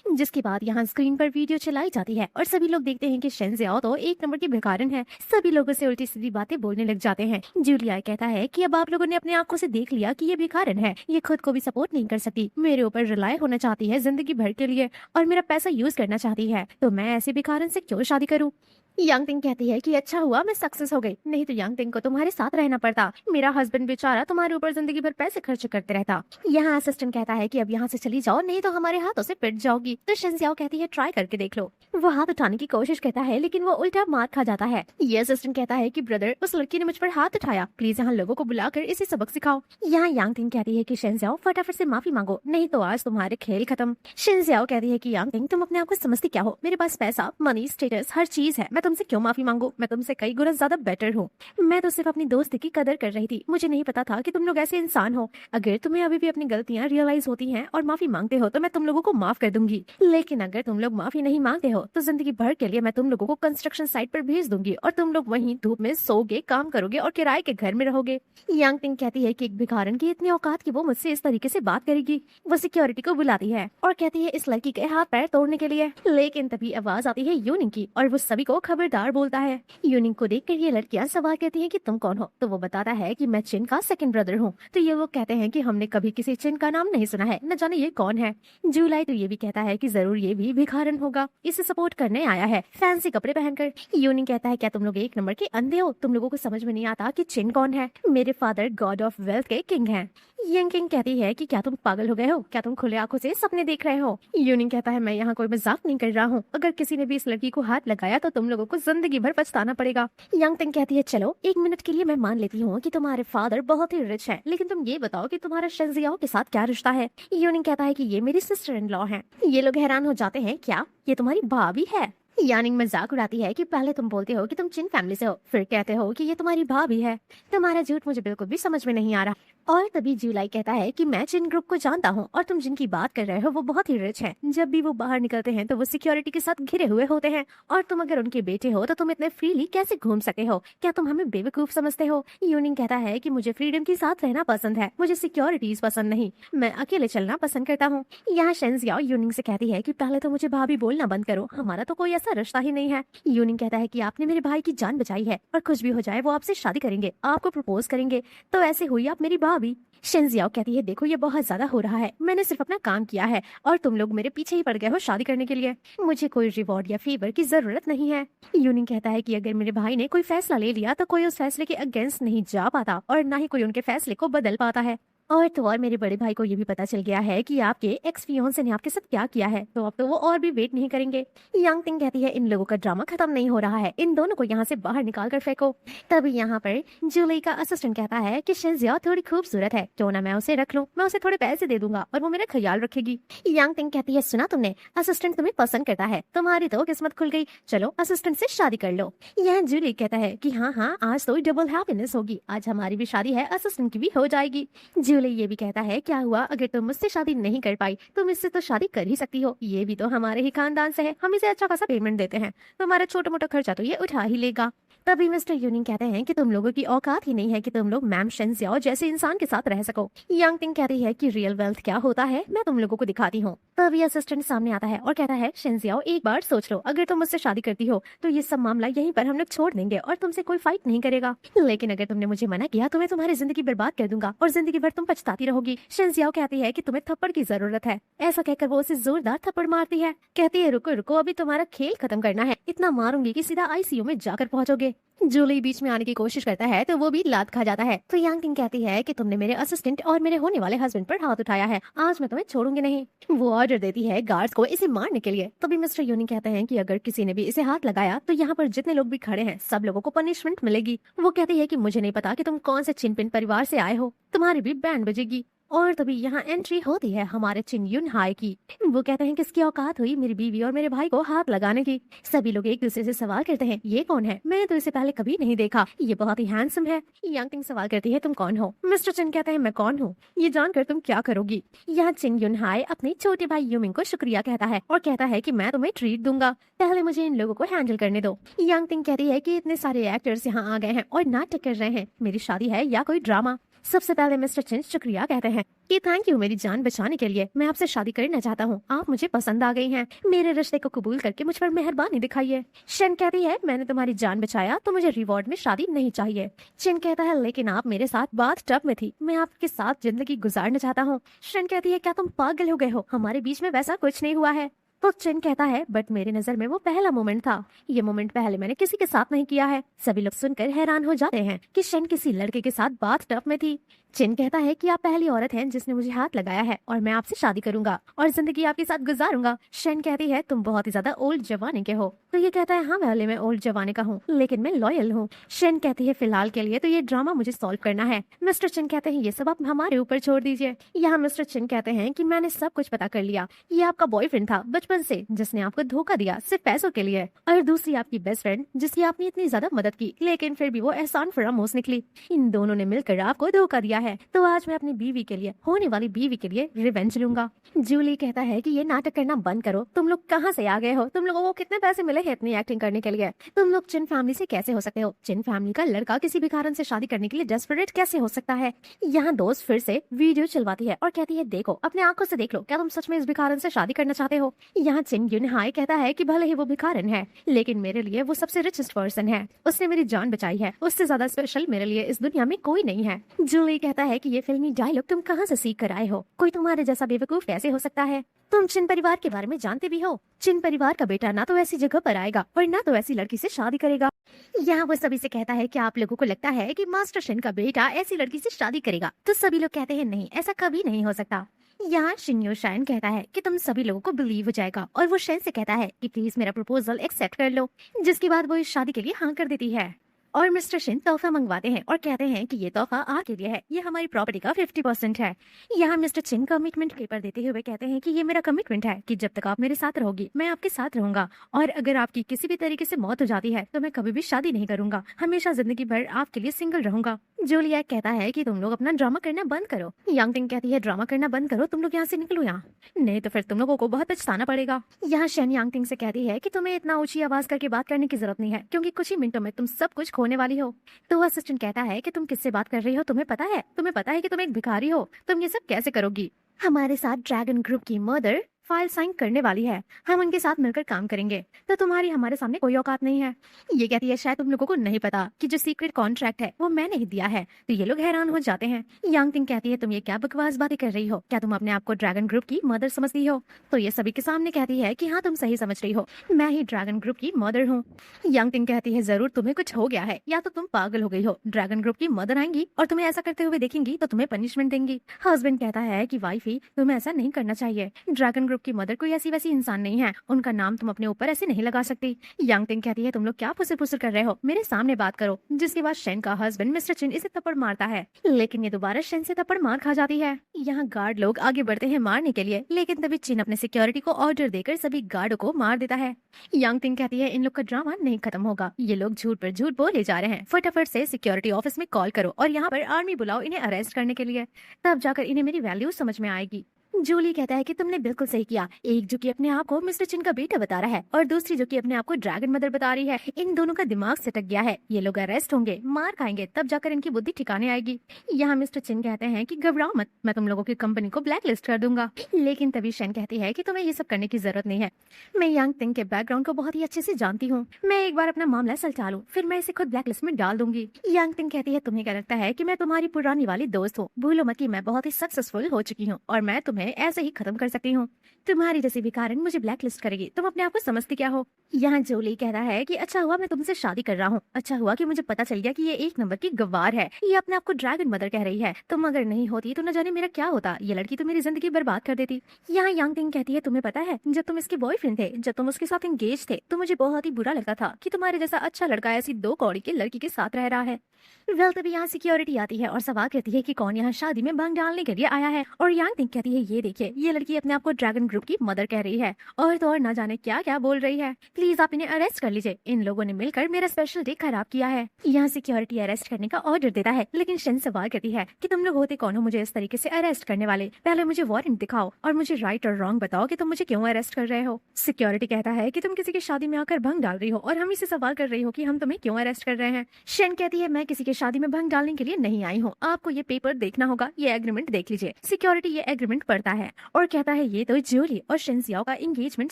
जिसके बाद यहाँ स्क्रीन पर वीडियो चलाई जाती है और सभी लोग देखते हैं कि शेंजियाओ तो एक नंबर की भिखारन है, सभी लोगों से उल्टी सीधी बातें बोलने लग जाते हैं। जोलियाई कहता है कि अब आप लोगों ने अपनी आंखों से देख लिया कि ये भिखारन है, ये खुद को भी सपोर्ट नहीं कर सकती, मेरे ऊपर रिलाय होना चाहती है जिंदगी भर के लिए और मेरा पैसा यूज करना चाहती है, तो मैं ऐसे भिखारन से क्यों शादी करूँ? यांग तिंग कहती है कि अच्छा हुआ मैं सक्सेस हो गई, नहीं तो यांग तिंग को तुम्हारे साथ रहना पड़ता, मेरा हस्बैंड बेचारा तुम्हारे ऊपर जिंदगी भर पैसे खर्च करते रहता। यहाँ असिस्टेंट कहता है कि अब यहाँ से चली जाओ नहीं तो हमारे हाथों से पिट जाओगी। तो शेंजियाओ कहती है ट्राई करके देख लो। वो हाथ उठाने की कोशिश करता है लेकिन वो उल्टा मार खा जाता है। ये असिस्टेंट कहता है कि ब्रदर उस लड़की ने मुझ पर हाथ उठाया, प्लीज यहाँ लोगों को बुलाकर इसे सबक सिखाओ। यहाँ यांग तिंग कहती है कि शेंजियाओ फटाफट से माफी मांगो नहीं तो आज तुम्हारे खेल खत्म। शेंजियाओ कहती है कि यांग तिंग तुम अपने आप को समझती क्या हो, मेरे पास पैसा मनी स्टेटस हर चीज है, मैं तुमसे क्यों माफी मांगू? मैं तुमसे कई गुना ज्यादा बेटर हूँ, मैं तो सिर्फ अपनी दोस्ती की कदर कर रही थी, मुझे नहीं पता था कि तुम लोग ऐसे इंसान हो। अगर तुम्हें अभी भी अपनी गलतियां रियलाइज होती हैं और माफी मांगते हो तो मैं तुम लोगों को माफ कर दूंगी, लेकिन अगर तुम लोग माफी नहीं मांगते हो तो जिंदगी भर के लिए मैं तुम लोगों को कंस्ट्रक्शन साइट पर भेज दूंगी और तुम लोग वहीं धूप में सोगे, काम करोगे और किराए के घर में रहोगे। यांग तिंग कहती है कि एक भिखारन की इतनी औकात कि वो मुझसे इस तरीके से बात करेगी। वो सिक्योरिटी को बुलाती है और कहती है इस लड़की के हाथ पैर तोड़ने के लिए, लेकिन तभी आवाज आती है यूनिंग की और वो सभी को खबरदार बोलता है। यूनिंग को देखकर ये लड़कियां सवाल करती हैं कि तुम कौन हो, तो वो बताता है कि मैं चिन का सेकंड ब्रदर हूँ। तो ये लोग कहते हैं कि हमने कभी किसी चिन का नाम नहीं सुना है, न जाने ये कौन है। जूलाई तो ये भी कहता है कि जरूर ये भी भिखारन होगा, इसे सपोर्ट करने आया है फैंसी कपड़े पहनकर। यूनिंग कहता है क्या तुम लोग एक नंबर के अंधे हो, तुम लोगों को समझ में नहीं आता कि चिन कौन है। मेरे फादर गॉड ऑफ वेल्थ के किंग हैं। यंग किंग कहती है कि क्या तुम पागल हो गए हो, क्या तुम खुले आंखों से सपने देख रहे हो। यूनिंग कहता है मैं यहाँ कोई मजाक नहीं कर रहा हूँ, अगर किसी ने भी इस लड़की को हाथ लगाया तो तुम लोगों को जिंदगी भर पछताना पड़ेगा। यंग किंग कहती है चलो एक मिनट के लिए मैं मान लेती हूँ कि तुम्हारे फादर बहुत ही रिच है, लेकिन तुम ये बताओ कि तुम्हारा शेंजियाओ के साथ क्या रिश्ता है। यूनिंग कहता है कि ये मेरी सिस्टर इन लॉ है। ये लोग हैरान हो जाते हैं, क्या ये तुम्हारी भाभी है। यानिंग मजाक उड़ाती है कि पहले तुम बोलते हो कि तुम चिन फैमिली से हो, फिर कहते हो कि ये तुम्हारी भाभी है। तुम्हारा झूठ मुझे बिल्कुल भी समझ में नहीं आ रहा। और तभी जूलाई कहता है कि मैं चिन ग्रुप को जानता हूँ और तुम जिनकी बात कर रहे हो वो बहुत ही रिच हैं। जब भी वो बाहर निकलते हैं तो वो सिक्योरिटी के साथ घिरे हुए होते हैं, और तुम अगर उनके बेटे हो तो तुम इतने फ्रीली कैसे घूम सकते हो, क्या तुम हमें बेवकूफ समझते हो। यूनिंग कहता है कि मुझे फ्रीडम के साथ रहना पसंद है, मुझे सिक्योरिटीज पसंद नहीं, मैं अकेले चलना पसंद करता हूँ। यहाँ शेंजियाओ यूनिंग से कहती है कि पहले तो मुझे भाभी बोलना बंद करो, हमारा तो कोई ऐसा रिश्ता ही नहीं है। यूनिंग कहता है कि आपने मेरे भाई की जान बचाई है और कुछ भी हो जाए वो आपसे शादी करेंगे, आपको प्रपोज करेंगे, तो ऐसे हुई आप मेरी भाभी। शेंजियाओ कहती है देखो ये बहुत ज्यादा हो रहा है, मैंने सिर्फ अपना काम किया है और तुम लोग मेरे पीछे ही पड़ गए हो शादी करने के लिए, मुझे कोई रिवॉर्ड या फेवर की जरूरत नहीं है। यूनिंग कहता है कि अगर मेरे भाई ने कोई फैसला ले लिया तो कोई उस फैसले के अगेंस्ट नहीं जा पाता और ना ही कोई उनके फैसले को बदल पाता है। और तो और मेरे बड़े भाई को ये भी पता चल गया है कि आपके एक्स फियोंसे ने आपके साथ क्या किया है, तो अब तो वो और भी वेट नहीं करेंगे। यांग तिंग कहती है इन लोगों का ड्रामा खत्म नहीं हो रहा है, इन दोनों को यहाँ से बाहर निकाल कर फेंको। तभी यहाँ पर जूली का असिस्टेंट कहता है कि शेंजियाओ थोड़ी खूबसूरत है, क्यों ना मैं उसे रख लूं, मैं उसे थोड़े पैसे दे दूंगा और वो मेरा ख्याल रखेगी। यांग तिंग कहती है सुना तुमने, असिस्टेंट तुम्हें पसंद करता है, तुम्हारी तो किस्मत खुल गई, चलो असिस्टेंट से शादी कर लो। यह जूली कहता है कि हाँ हाँ आज तो डबल हैप्पीनेस होगी, आज हमारी भी शादी है, असिस्टेंट की भी हो जाएगी। जूली ये भी कहता है क्या हुआ अगर तुम मुझसे शादी नहीं कर पाई, तुम इससे तो शादी कर ही सकती हो, ये भी तो हमारे ही खानदान से है, हम इसे अच्छा खासा पेमेंट देते हैं, तुम्हारा छोटा मोटा खर्चा तो ये उठा ही लेगा। तभी मिस्टर यूनिंग कहते हैं कि तुम लोगों की औकात ही नहीं है कि तुम लोग मैम शेंजियाओ जैसे इंसान के साथ रह सको। यांग तिंग कहती है कि रियल वेल्थ क्या होता है मैं तुम लोगों को दिखाती हूँ। तभी असिस्टेंट सामने आता है और कहता है शेंजियाओ एक बार सोच लो, अगर तुम मुझसे शादी करती हो तो ये सब मामला यहीं पर हम लोग छोड़ देंगे और तुमसे कोई फाइट नहीं करेगा, लेकिन अगर तुमने मुझे मना किया तो मैं तुम्हारी जिंदगी बर्बाद कर दूंगा और जिंदगी भर तुम पछताती रहोगी। शेंजियाओ कहती है कि तुम्हें थप्पड़ की जरूरत है। ऐसा कहकर वो उसे जोरदार थप्पड़ मारती है, कहती है रुको रुको अभी तुम्हारा खेल खत्म करना है, इतना मारूंगी कि सीधा आईसीयू में जाकर पहुंचोगे। जूली बीच में आने की कोशिश करता है तो वो भी लात खा जाता है। तो यांग किंग कहती है कि तुमने मेरे असिस्टेंट और मेरे होने वाले हस्बैंड पर हाथ उठाया है, आज मैं तुम्हें छोड़ूंगी नहीं। वो ऑर्डर देती है गार्ड्स को इसे मारने के लिए। तभी मिस्टर यूनिंग कहते हैं कि अगर किसी ने भी इसे हाथ लगाया तो यहाँ पर जितने लोग भी खड़े हैं सब लोगों को पनिशमेंट मिलेगी। वो कहती है कि मुझे नहीं पता कि तुम कौन से चिनपिन परिवार से आए हो, तुम्हारी भी बैंड बजेगी। और तभी यहाँ एंट्री होती है हमारे चिन युन हाई की। वो कहते हैं किसकी औकात हुई मेरी बीवी और मेरे भाई को हाथ लगाने की। सभी लोग एक दूसरे से सवाल करते हैं ये कौन है, मैंने तो इसे पहले कभी नहीं देखा, ये बहुत ही हैंडसम है। यांग तिंग सवाल करती है तुम कौन हो। मिस्टर चिन कहते हैं मैं कौन हूँ, ये जानकर तुम क्या करोगी। यहाँ चिन युन हाई अपने छोटे भाई यूमिंग को शुक्रिया कहता है और कहता है कि मैं तुम्हें ट्रीट दूंगा, पहले मुझे इन लोगों को हैंडल करने दो। यांग तिंग कहती है कि इतने सारे एक्टर्स यहाँ आ गए हैं और नाटक कर रहे हैं, मेरी शादी है या कोई ड्रामा। सबसे पहले मिस्टर चिन शुक्रिया कहते हैं कि थैंक यू मेरी जान बचाने के लिए, मैं आपसे शादी करना चाहता हूँ, आप मुझे पसंद आ गई हैं, मेरे रिश्ते को कबूल करके मुझ पर मेहरबानी दिखाइए। शन कहती है मैंने तुम्हारी जान बचाया तो मुझे रिवॉर्ड में शादी नहीं चाहिए। चिन कहता है लेकिन आप मेरे साथ बाथ टब में थी, मैं आपके साथ जिंदगी गुजारना चाहता हूँ। शन कहती है क्या तुम पागल हो गए हो, हमारे बीच में वैसा कुछ नहीं हुआ है। तो चिन कहता है बट मेरी नजर में वो पहला मोमेंट था, ये मोमेंट पहले मैंने किसी के साथ नहीं किया है। सभी लोग सुनकर हैरान हो जाते हैं कि शन किसी लड़के के साथ बाथ टब में थी। चिन कहता है कि आप पहली औरत हैं जिसने मुझे हाथ लगाया है और मैं आपसे शादी करूंगा और जिंदगी आपके साथ गुजारूंगा। शन कहती है तुम बहुत ही ज्यादा ओल्ड जमाने के हो। तो ये कहता है हाँ पहले मैं ओल्ड जमाने का हूँ लेकिन मैं लॉयल हूँ। शन कहती है फिलहाल के लिए तो ये ड्रामा मुझे सॉल्व करना है। मिस्टर चिन कहते हैं ये सब आप हमारे ऊपर छोड़ दीजिए। यहाँ मिस्टर चिन कहते हैं कि मैंने सब कुछ पता कर लिया, ये आपका बॉयफ्रेंड था बचपन से जिसने आपको धोखा दिया सिर्फ पैसों के लिए, और दूसरी आपकी बेस्ट फ्रेंड जिसकी आपने इतनी ज्यादा मदद की लेकिन फिर भी वो एहसान फरामोश निकली। इन दोनों ने मिलकर आपको धोखा दिया है, तो आज मैं अपनी बीवी के लिए, होने वाली बीवी के लिए रिवेंज लूंगा। जूली कहता है कि ये नाटक करना बंद करो, तुम लोग कहाँ से आ गए हो, तुम लोगों को कितने पैसे मिले हैं इतनी एक्टिंग करने के लिए, तुम लोग चिन फैमिली से कैसे हो सकते हो, चिन फैमिली का लड़का किसी भी कारण से शादी करने के लिए डेस्परेट कैसे हो सकता है। यहाँ दोस्त फिर से वीडियो चलवाती है और कहती है देखो अपने आंखों से देख लो, क्या तुम सच में इस भिखारन से शादी करना चाहते हो। यहाँ चिन युन हाई कहता है कि भले ही वो भिखारन है, लेकिन मेरे लिए वो सबसे रिचेस्ट पर्सन है। उसने मेरी जान बचाई है, उससे ज्यादा स्पेशल मेरे लिए इस दुनिया में कोई नहीं है। जूली कहता है कि ये फिल्मी डायलॉग तुम कहाँ से सीख कर आए हो? कोई तुम्हारे जैसा बेवकूफ कैसे हो सकता है? तुम चिन परिवार के बारे में जानते भी हो? चिन परिवार का बेटा ना तो ऐसी जगह पर आएगा और ना तो ऐसी लड़की से शादी करेगा। यहाँ वो सभी से कहता है कि आप लोगों को लगता है कि मास्टर शिन का बेटा ऐसी लड़की से शादी करेगा, तो सभी लोग कहते हैं नहीं, ऐसा कभी नहीं हो सकता। यहाँ शिन्यो शाइन कहता है कि तुम सभी लोगों को बिलीव हो जाएगा, और वो शेन से कहता है कि प्लीज मेरा प्रपोजल एक्सेप्ट कर लो, जिसके बाद वो इस शादी के लिए हाँ कर देती है। और मिस्टर शिन तोहफा मंगवाते हैं और कहते हैं कि ये तोहफा आपके लिए है, ये हमारी प्रॉपर्टी का 50% है। यहाँ मिस्टर चिन कमिटमेंट पेपर देते हुए कहते हैं कि ये मेरा कमिटमेंट है कि जब तक आप मेरे साथ रहोगी मैं आपके साथ रहूंगा, और अगर आपकी किसी भी तरीके से मौत हो जाती है तो मैं कभी भी शादी नहीं करूंगा, हमेशा जिंदगी भर आपके लिए सिंगल रहूंगा। जूलियट कहता है कि तुम लोग अपना ड्रामा करना बंद करो। यांग टिंग कहती है ड्रामा करना बंद करो, तुम लोग यहाँ से निकलो यहाँ, नहीं तो फिर तुम लोगों को बहुत पछताना पड़ेगा। यहाँ शेन यांग टिंग से कहती है कि तुम्हें इतना ऊंची आवाज करके बात करने की जरूरत नहीं है, क्योंकि कुछ ही मिनटों में तुम सब कुछ खोने वाली हो। तो असिस्टेंट कहता है कि तुम किससे बात कर रही हो? तुम्हें पता है कि तुम एक भिखारी हो, तुम ये सब कैसे करोगी? हमारे साथ ड्रैगन ग्रुप की मदर फाइल साइन करने वाली है, हम उनके साथ मिलकर काम करेंगे, तो तुम्हारी हमारे सामने कोई औकात नहीं है। ये कहती है शायद तुम लोगों को नहीं पता कि जो सीक्रेट कॉन्ट्रैक्ट है वो मैंने ही दिया है। तो ये लोग हैरान हो जाते हैं। यांग टिंग कहती है तुम ये क्या बकवास बातें कर रही हो? क्या तुम अपने आप को ड्रैगन ग्रुप की मदर समझती हो? तो ये सभी के सामने कहती है कि हाँ तुम सही समझ रही हो, मैं ही ड्रैगन ग्रुप की मदर हूँ। यांग टिंग कहती है जरूर तुम्हें कुछ हो गया है, या तो तुम पागल हो गई हो। ड्रैगन ग्रुप की मदर आएंगी और तुम्हें ऐसा करते हुए देखेंगी तो तुम्हें पनिशमेंट देंगी। हस्बैंड कहता है कि वाइफी तुम्हें ऐसा नहीं करना चाहिए, ड्रैगन ग्रुप की मदर कोई ऐसी वैसी इंसान नहीं है, उनका नाम तुम अपने ऊपर ऐसे नहीं लगा सकती। यांग टिंग कहती है तुम लोग क्या फुसर फुसर कर रहे हो, मेरे सामने बात करो। जिसके बाद शेन का हस्बैंड मिस्टर चिन इसे थप्पड़ मारता है, लेकिन ये दोबारा शेन से थप्पड़ मार खा जाती है। यहाँ गार्ड लोग आगे बढ़ते हैं मारने के लिए, लेकिन तभी चिन अपने सिक्योरिटी को ऑर्डर देकर सभी गार्डों को मार देता है। यांग टिंग कहती है इन लोग का ड्रामा नहीं खत्म होगा, ये लोग झूठ पर झूठ बोले जा रहे हैं, फटाफट से सिक्योरिटी ऑफिस में कॉल करो और यहाँ पर आर्मी बुलाओ इन्हें अरेस्ट करने के लिए, तब जाकर इन्हें मेरी वैल्यू समझ में आएगी। जूली कहता है कि तुमने बिल्कुल सही किया, एक जो कि अपने आप को मिस्टर चिन का बेटा बता रहा है और दूसरी जो कि अपने आप को ड्रैगन मदर बता रही है। इन दोनों का दिमाग सटक गया है, ये लोग अरेस्ट होंगे, मार खाएंगे, तब जाकर इनकी बुद्धि ठिकाने आएगी। यहाँ मिस्टर चिन कहते हैं कि घबराओ मत, मैं तुम लोगों की कंपनी को ब्लैक लिस्ट कर दूंगा। लेकिन तभी शेन कहती है कि तुम्हें ये सब करने की जरूरत नहीं है, मैं यांग टिंग के बैकग्राउंड को बहुत ही अच्छे से जानती हूँ, मैं एक बार अपना मामला सुलझा लूं, फिर मैं इसे खुद ब्लैक लिस्ट में डाल दूंगी। यांग टिंग कहती है तुम्हें क्या लगता है कि मैं तुम्हारी पुरानी वाली दोस्त हूँ? भूलो मत कि मैं बहुत ही सक्सेसफुल हो चुकी हूँ और मैं तुम्हें ऐसे ही खत्म कर सकती हूँ। तुम्हारी जैसी भिखारन मुझे ब्लैक लिस्ट करेगी, तुम अपने आप को समझती क्या हो? यहाँ जोली कहता है कि अच्छा हुआ मैं तुमसे शादी कर रहा हूँ, अच्छा हुआ कि मुझे पता चल गया कि ये एक नंबर की गवार है, ये अपने आप को ड्रैगन मदर कह रही है, तुम अगर नहीं होती तो न जाने मेरा क्या होता, ये लड़की तो मेरी जिंदगी बर्बाद कर देती। यहाँ यांग टिंग कहती है तुम्हें पता है जब तुम इसके बॉयफ्रेंड थे, जब तुम उसके साथ एंगेज थे, तो मुझे बहुत ही बुरा लगता था कि तुम्हारे जैसा अच्छा लड़का ऐसी दो कौड़ी की लड़की के साथ रह रहा है। वेल तभी यहाँ सिक्योरिटी आती है और सवाल करती है कि कौन यहाँ शादी में भंग डालने के लिए आया है, और यांग टिंग कहती है ये देखिए ये लड़की अपने आप को ड्रैगन ग्रुप की मदर कह रही है और तो और न जाने क्या क्या बोल रही है, प्लीज आप इन्हें अरेस्ट कर लीजिए, इन लोगों ने मिलकर मेरा स्पेशल डे खराब किया है। यहाँ सिक्योरिटी अरेस्ट करने का ऑर्डर देता है, लेकिन शेन सवाल करती है कि तुम लोग होते कौन हो मुझे इस तरीके से अरेस्ट करने वाले, पहले मुझे वारंट दिखाओ और मुझे राइट और रॉन्ग बताओ कि तुम मुझे क्यों अरेस्ट कर रहे हो। सिक्योरिटी कहता है कि तुम किसी की शादी में आकर भंग डाल रही हो और हम इसे सवाल कर रही हो कि हम तुम्हें क्यों अरेस्ट कर रहे हैं। शेन कहती है मैं किसी की शादी में भंग डालने के लिए नहीं आई हूँ, आपको ये पेपर देखना होगा, ये एग्रीमेंट देख लीजिए। सिक्योरिटी ये एग्रीमेंट पढ़ता है और कहता है ये तो जूली और शिनजियाओ का एंगेजमेंट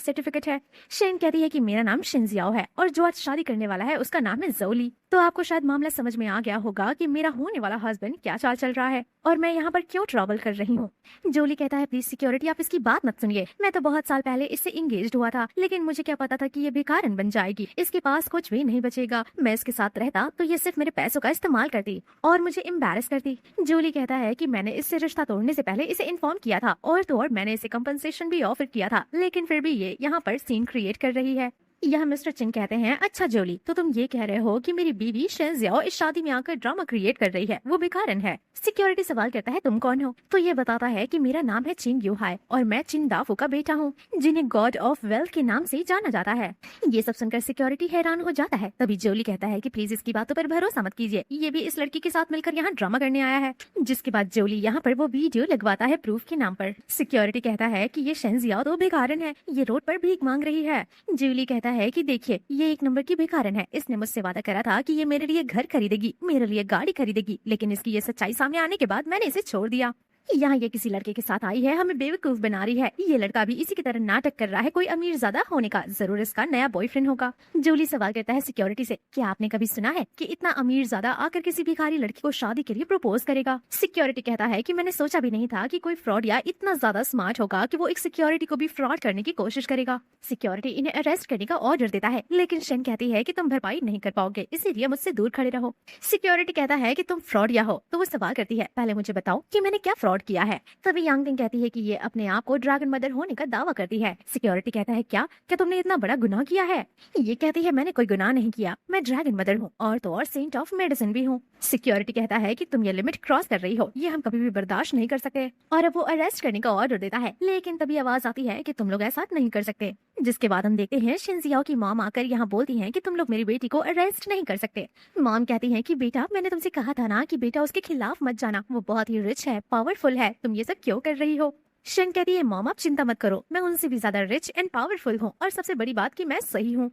सर्टिफिकेट है। शेन कहती है कि मेरा नाम शिनजियाओ है और जो आज शादी करने वाला है उसका नाम है जोली। तो आपको शायद मामला समझ में आ गया होगा कि मेरा होने वाला हस्बैंड क्या चाल चल रहा है और मैं यहाँ पर क्यों ट्रबल कर रही हूँ। जोली कहता है प्लीज सिक्योरिटी आप इसकी बात मत सुनिए, मैं तो बहुत साल पहले इससे इंगेज्ड हुआ था, लेकिन मुझे क्या पता था कि ये भिखारन बन जाएगी, इसके पास कुछ भी नहीं बचेगा, मैं इसके साथ रहता तो ये सिर्फ मेरे पैसों का इस्तेमाल करती और मुझे एम्बैरस करती। जोली कहता है कि मैंने इससे रिश्ता तोड़ने से पहले इसे इन्फॉर्म किया था और तो और मैंने इसे कंपनसेशन भी ऑफर किया था, लेकिन फिर भी ये यहाँ पर सीन क्रिएट कर रही है। यह मिस्टर चिन कहते हैं अच्छा जोली तो तुम ये कह रहे हो कि मेरी बीवी शेनजियाओ इस शादी में आकर ड्रामा क्रिएट कर रही है, वो भिखारन है। सिक्योरिटी सवाल करता है तुम कौन हो, तो ये बताता है कि मेरा नाम है चिन यूहाई और मैं चिन दाफू का बेटा हूँ, जिन्हें गॉड ऑफ वेल्थ के नाम से जाना जाता है। ये सब सुनकर सिक्योरिटी हैरान हो जाता है। तभी जोली कहता है कि प्लीज इसकी बातों पर भरोसा मत कीजिए, ये भी इस लड़की के साथ मिलकर यहाँ ड्रामा करने आया है। जिसके बाद जोली यहाँ पर वो वीडियो लगवाता है प्रूफ के नाम पर। सिक्योरिटी कहता है कि ये शेनजियाओ तो भिखारन है, ये रोड पर भीख मांग रही है। जोली कहता है कि देखिए ये एक नंबर की भिखारन है, इसने मुझसे वादा करा था कि ये मेरे लिए घर खरीदेगी, मेरे लिए गाड़ी खरीदेगी, लेकिन इसकी ये सच्चाई सामने आने के बाद मैंने इसे छोड़ दिया। यहाँ ये किसी लड़के के साथ आई है, हमें बेवकूफ बना रही है। ये लड़का भी इसी की तरह नाटक कर रहा है, कोई अमीर ज्यादा होने का, जरूर इसका नया बॉयफ्रेंड होगा। जूली सवाल करता है सिक्योरिटी से, क्या आपने कभी सुना है कि इतना अमीर ज्यादा आकर किसी भिखारी लड़की को शादी के लिए प्रपोज करेगा? सिक्योरिटी कहता है कि मैंने सोचा भी नहीं था कि कोई फ्रॉड या इतना ज्यादा स्मार्ट होगा कि वो एक सिक्योरिटी को भी फ्रॉड करने की कोशिश करेगा। सिक्योरिटी इन्हें अरेस्ट करने का ऑर्डर देता है, लेकिन शेन कहती है कि तुम भरपाई नहीं कर पाओगे, इसीलिए मुझसे दूर खड़े रहो। सिक्योरिटी कहता है कि तुम फ्रॉड या हो, तो वो सवाल करती है, पहले मुझे बताओ कि मैंने क्या फ्रॉड किया है। तभी यांगटिंग कहती है कि ये अपने आप को ड्रैगन मदर होने का दावा करती है। सिक्योरिटी कहता है, क्या क्या तुमने इतना बड़ा गुनाह किया है? ये कहती है, मैंने कोई गुनाह नहीं किया, मैं ड्रैगन मदर हूँ और तो और सेंट ऑफ मेडिसिन भी हूँ। सिक्योरिटी कहता है कि तुम ये लिमिट क्रॉस कर रही हो, ये हम कभी भी बर्दाश्त नहीं कर सकते, और अब वो अरेस्ट करने का ऑर्डर देता है। लेकिन तभी आवाज आती है कि तुम लोग ऐसा नहीं कर सकते, जिसके बाद हम देखते हैं शिनजियाओ की मॉम आकर यहाँ बोलती हैं कि तुम लोग मेरी बेटी को अरेस्ट नहीं कर सकते। मॉम कहती है कि बेटा, मैंने तुमसे कहा था ना कि बेटा उसके खिलाफ मत जाना, वो बहुत ही रिच है, पावरफुल है, तुम ये सब क्यों कर रही हो? शन कहती है, मॉम आप चिंता मत करो, मैं उनसे भी ज्यादा रिच एंड पावरफुल हूँ, और सबसे बड़ी बात कि मैं सही हूँ।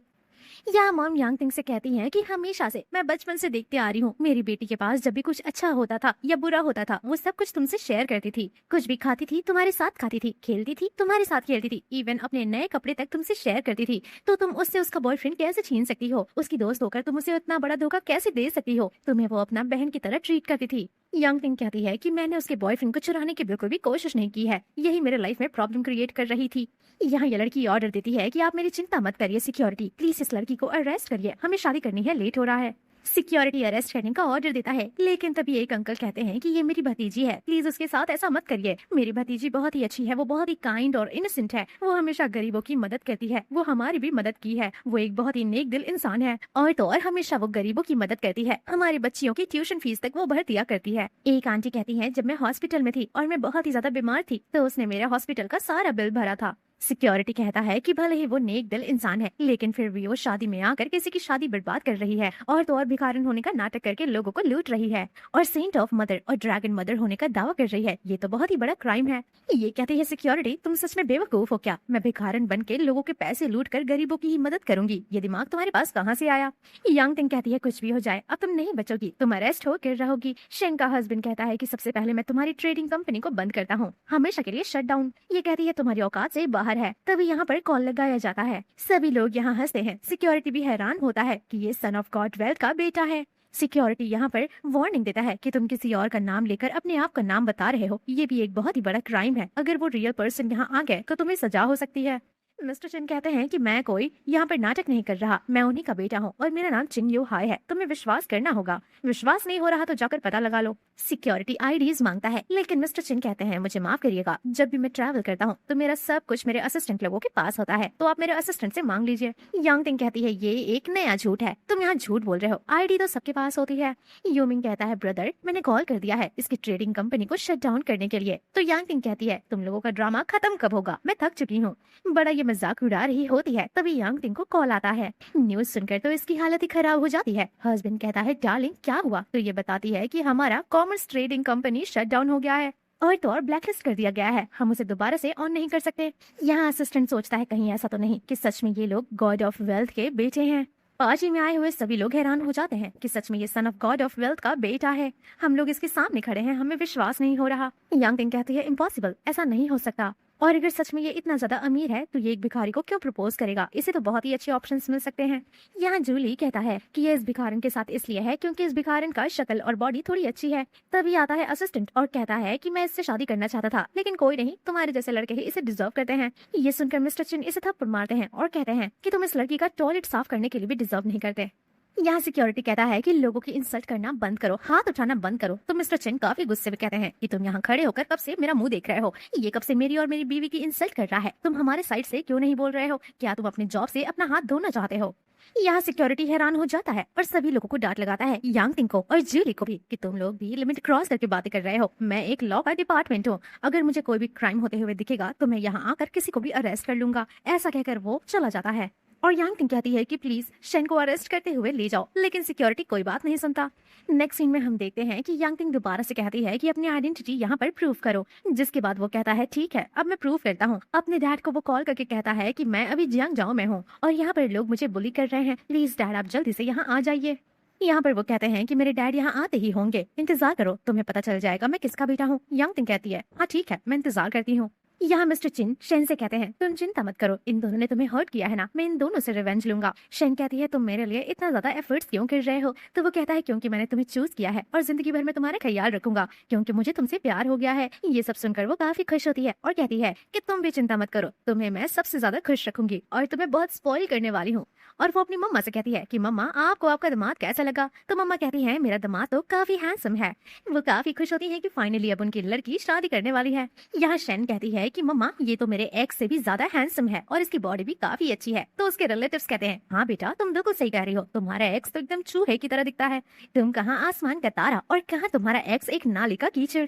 यहाँ मॉम यांगटिंग से कहती हैं कि हमेशा से मैं बचपन से देखते आ रही हूँ, मेरी बेटी के पास जब भी कुछ अच्छा होता था या बुरा होता था, वो सब कुछ तुमसे शेयर करती थी, कुछ भी खाती थी तुम्हारे साथ खाती थी, खेलती थी तुम्हारे साथ खेलती थी, इवन अपने नए कपड़े तक तुमसे शेयर करती थी। तो तुम उससे उसका बॉयफ्रेंड कैसे छीन सकती हो? उसकी दोस्त होकर तुम उसे उतना बड़ा धोखा कैसे दे सकती हो? तुम्हें वो अपना बहन की तरह ट्रीट करती थी। यांगटिंग कहती है कि मैंने उसके बॉयफ्रेंड को चुराने की बिल्कुल भी कोशिश नहीं की है, यही मेरे लाइफ में प्रॉब्लम क्रिएट कर रही थी। यहाँ ये लड़की ऑर्डर देती है कि आप मेरी चिंता मत करिए सिक्योरिटी, प्लीज इस लड़की को अरेस्ट करिए, हमें शादी करनी है, लेट हो रहा है। सिक्योरिटी अरेस्ट करने का ऑर्डर देता है, लेकिन तभी एक अंकल कहते हैं कि ये मेरी भतीजी है, प्लीज उसके साथ ऐसा मत करिए, मेरी भतीजी बहुत ही अच्छी है, वो बहुत ही काइंड और इनोसेंट है, वो हमेशा गरीबों की मदद करती है, वो हमारी भी मदद की है, वो एक बहुत ही नेक दिल इंसान है, और तो और हमेशा वो गरीबों की मदद करती है, हमारी बच्चियों की ट्यूशन फीस तक वो भर दिया करती है। एक आंटी कहती है, जब मैं हॉस्पिटल में थी और मैं बहुत ही ज्यादा बीमार थी, तो उसने मेरे हॉस्पिटल का सारा बिल भरा था। सिक्योरिटी कहता है कि भले ही वो नेक दिल इंसान है, लेकिन फिर भी वो शादी में आकर किसी की शादी बर्बाद कर रही है, और तो और भिखारन होने का नाटक करके लोगों को लूट रही है, और सेंट ऑफ मदर और ड्रैगन मदर होने का दावा कर रही है। ये तो बहुत ही बड़ा क्राइम है। ये कहती है सिक्योरिटी, तुम सच में बेवकूफ हो क्या? मैं भिखारन बन के लोगों के पैसे लूट कर गरीबों की ही मदद करूंगी, ये दिमाग तुम्हारे पास कहाँ से आया? यांगटिंग कहती है, कुछ भी हो जाए अब तुम नहीं बचोगी, तुम अरेस्ट होकर रहोगी। शेन का हस्बैंड कहता है कि सबसे पहले मैं तुम्हारी ट्रेडिंग कंपनी को बंद करता हूँ, हमेशा के लिए शट डाउन। ये कहती है तुम्हारी औकात से बाहर है। तभी यहाँ पर कॉल लगाया जाता है, सभी लोग यहाँ हंसते हैं। सिक्योरिटी भी हैरान होता है कि ये सन ऑफ गॉड वेल्थ का बेटा है। सिक्योरिटी यहाँ पर वार्निंग देता है कि तुम किसी और का नाम लेकर अपने आप का नाम बता रहे हो, ये भी एक बहुत ही बड़ा क्राइम है, अगर वो रियल पर्सन यहाँ आ गए तो तुम्हें सजा हो सकती है। मिस्टर चिन कहते हैं कि मैं कोई यहाँ पर नाटक नहीं कर रहा, मैं उन्हीं का बेटा हूँ और मेरा नाम चिन यू हाई है, तुम्हें विश्वास करना होगा, विश्वास नहीं हो रहा तो जाकर पता लगा लो। सिक्योरिटी आईडीज मांगता है, लेकिन मिस्टर चिन कहते हैं, मुझे माफ करिएगा, जब भी मैं ट्रैवल करता हूँ तो मेरा सब कुछ मेरे असिस्टेंट लोगों के पास होता है, तो आप मेरे असिस्टेंट से मांग लीजिए। यांगटिंग कहती है, ये एक नया झूठ है, तुम यहाँ झूठ बोल रहे हो, आईडी तो सबके पास होती है। यूमिंग कहता है, ब्रदर मैंने कॉल कर दिया है इसकी ट्रेडिंग कंपनी को शट डाउन करने के लिए। तो यांगटिंग कहती है, तुम लोगों का ड्रामा खत्म कब होगा, मैं थक चुकी हूँ। बड़ा ये मजाक उड़ा रही होती है, तभी यांगटिंग को कॉल आता है। न्यूज सुनकर तो इसकी हालत ही खराब हो जाती है। हस्बैंड कहता है, डार्लिंग क्या हुआ? तो ये बताती है कि हमारा commerce trading company shut down हो गया है और तो और ब्लैकलिस्ट कर दिया गया है, हम उसे दोबारा से ऑन नहीं कर सकते। यहाँ असिस्टेंट सोचता है कहीं ऐसा तो नहीं कि सच में ये लोग गॉड ऑफ वेल्थ के बेटे हैं। पार्टी में आए हुए सभी लोग हैरान हो जाते हैं कि सच में ये son of God of wealth का बेटा है, हम लोग इसके सामने खड़े हैं, हमें विश्वास नहीं हो रहा। यांगटिंग कहती है, इम्पॉसिबल, ऐसा नहीं हो सकता, और अगर सच में ये इतना ज्यादा अमीर है तो ये एक भिखारी को क्यों प्रपोज करेगा, इसे तो बहुत ही अच्छे ऑप्शंस मिल सकते हैं। यहाँ जूली कहता है कि ये इस भिखारन के साथ इसलिए है क्योंकि इस भिखारन का शक्ल और बॉडी थोड़ी अच्छी है। तभी आता है असिस्टेंट और कहता है कि मैं इससे शादी करना चाहता था, लेकिन कोई नहीं, तुम्हारे जैसे लड़के ही इसे डिजर्व करते हैं। ये सुनकर मिस्टर चिन इसे थप्पड़ मारते हैं और कहते हैं कि तुम इस लड़की का टॉयलेट साफ करने के लिए भी डिजर्व नहीं करते। यहाँ सिक्योरिटी कहता है कि लोगों की इंसल्ट करना बंद करो, हाथ उठाना बंद करो। तो मिस्टर चिन काफी गुस्से में कहते हैं कि तुम यहाँ खड़े होकर कब से मेरा मुंह देख रहे हो, ये कब से मेरी और मेरी बीवी की इंसल्ट कर रहा है, तुम हमारे साइड से क्यों नहीं बोल रहे हो, क्या तुम अपने जॉब से अपना हाथ धोना चाहते हो? यहाँ सिक्योरिटी हैरान हो जाता है और सभी लोगों को डांट लगाता है, यांगटिंग को और जूली को भी, कि तुम लोग भी लिमिट क्रॉस करके बातें कर रहे हो, मैं एक लॉ का डिपार्टमेंट हूँ, अगर मुझे कोई भी क्राइम होते हुए दिखेगा तो मैं यहाँ आकर किसी को भी अरेस्ट कर लूंगा। ऐसा कहकर वो चला जाता है और यांगटिंग कहती है कि प्लीज शेन को अरेस्ट करते हुए ले जाओ, लेकिन सिक्योरिटी कोई बात नहीं सुनता। नेक्स्ट सीन में हम देखते हैं कि यांगटिंग दोबारा से कहती है कि अपनी आइडेंटिटी यहाँ पर प्रूव करो, जिसके बाद वो कहता है ठीक है अब मैं प्रूव करता हूँ। अपने डैड को वो कॉल करके कहता है कि मैं अभी जियांग जाओ में हूँ और यहाँ पर लोग मुझे बुली कर रहे हैं, प्लीज डैड आप जल्दी से यहाँ आ जाइए। यहाँ पर वो कहते हैं कि मेरे डैड यहाँ आते ही होंगे, इंतजार करो, तुम्हें पता चल जाएगा मैं किसका बेटा हूँ। यांग तिंग कहती है हाँ ठीक है, मैं इंतजार करती हूँ। यहाँ मिस्टर चिन शेन से कहते हैं तुम चिंता मत करो, इन दोनों ने तुम्हें हर्ट किया है ना, मैं इन दोनों से रिवेंज लूंगा। शेन कहती है तुम मेरे लिए इतना ज्यादा एफर्ट्स क्यों कर रहे हो? तो वो कहता है क्योंकि मैंने तुम्हें चूज किया है और जिंदगी भर में तुम्हारा ख्याल रखूंगा, क्योंकि मुझे तुमसे प्यार हो गया है। ये सब सुनकर वो काफी खुश होती है और कहती है कि तुम भी चिंता मत करो, तुम्हें मैं सबसे ज्यादा खुश रखूंगी और तुम्हें बहुत स्पॉइल करने वाली हूँ। और वो अपनी मम्मा से कहती है कि मम्मा आपको आपका दामाद कैसा लगा? तो मम्मा कहती है मेरा दामाद तो काफी हैंडसम है। वो काफी खुश होती है कि फाइनली अब उनकी लड़की शादी करने वाली है। यहाँ शेन कहती है कि मम्मा ये तो मेरे एक्स से भी ज्यादा हैंडसम है और इसकी बॉडी भी काफी अच्छी है। तो उसके रिलेटिव्स कहते हैं हाँ बेटा तुम बिल्कुल सही कह रही हो, तुम्हारा एक्स तो एकदम चूहे की तरह दिखता है, तुम कहाँ आसमान का तारा और कहाँ तुम्हारा एक्स एक नाली का कीचड़।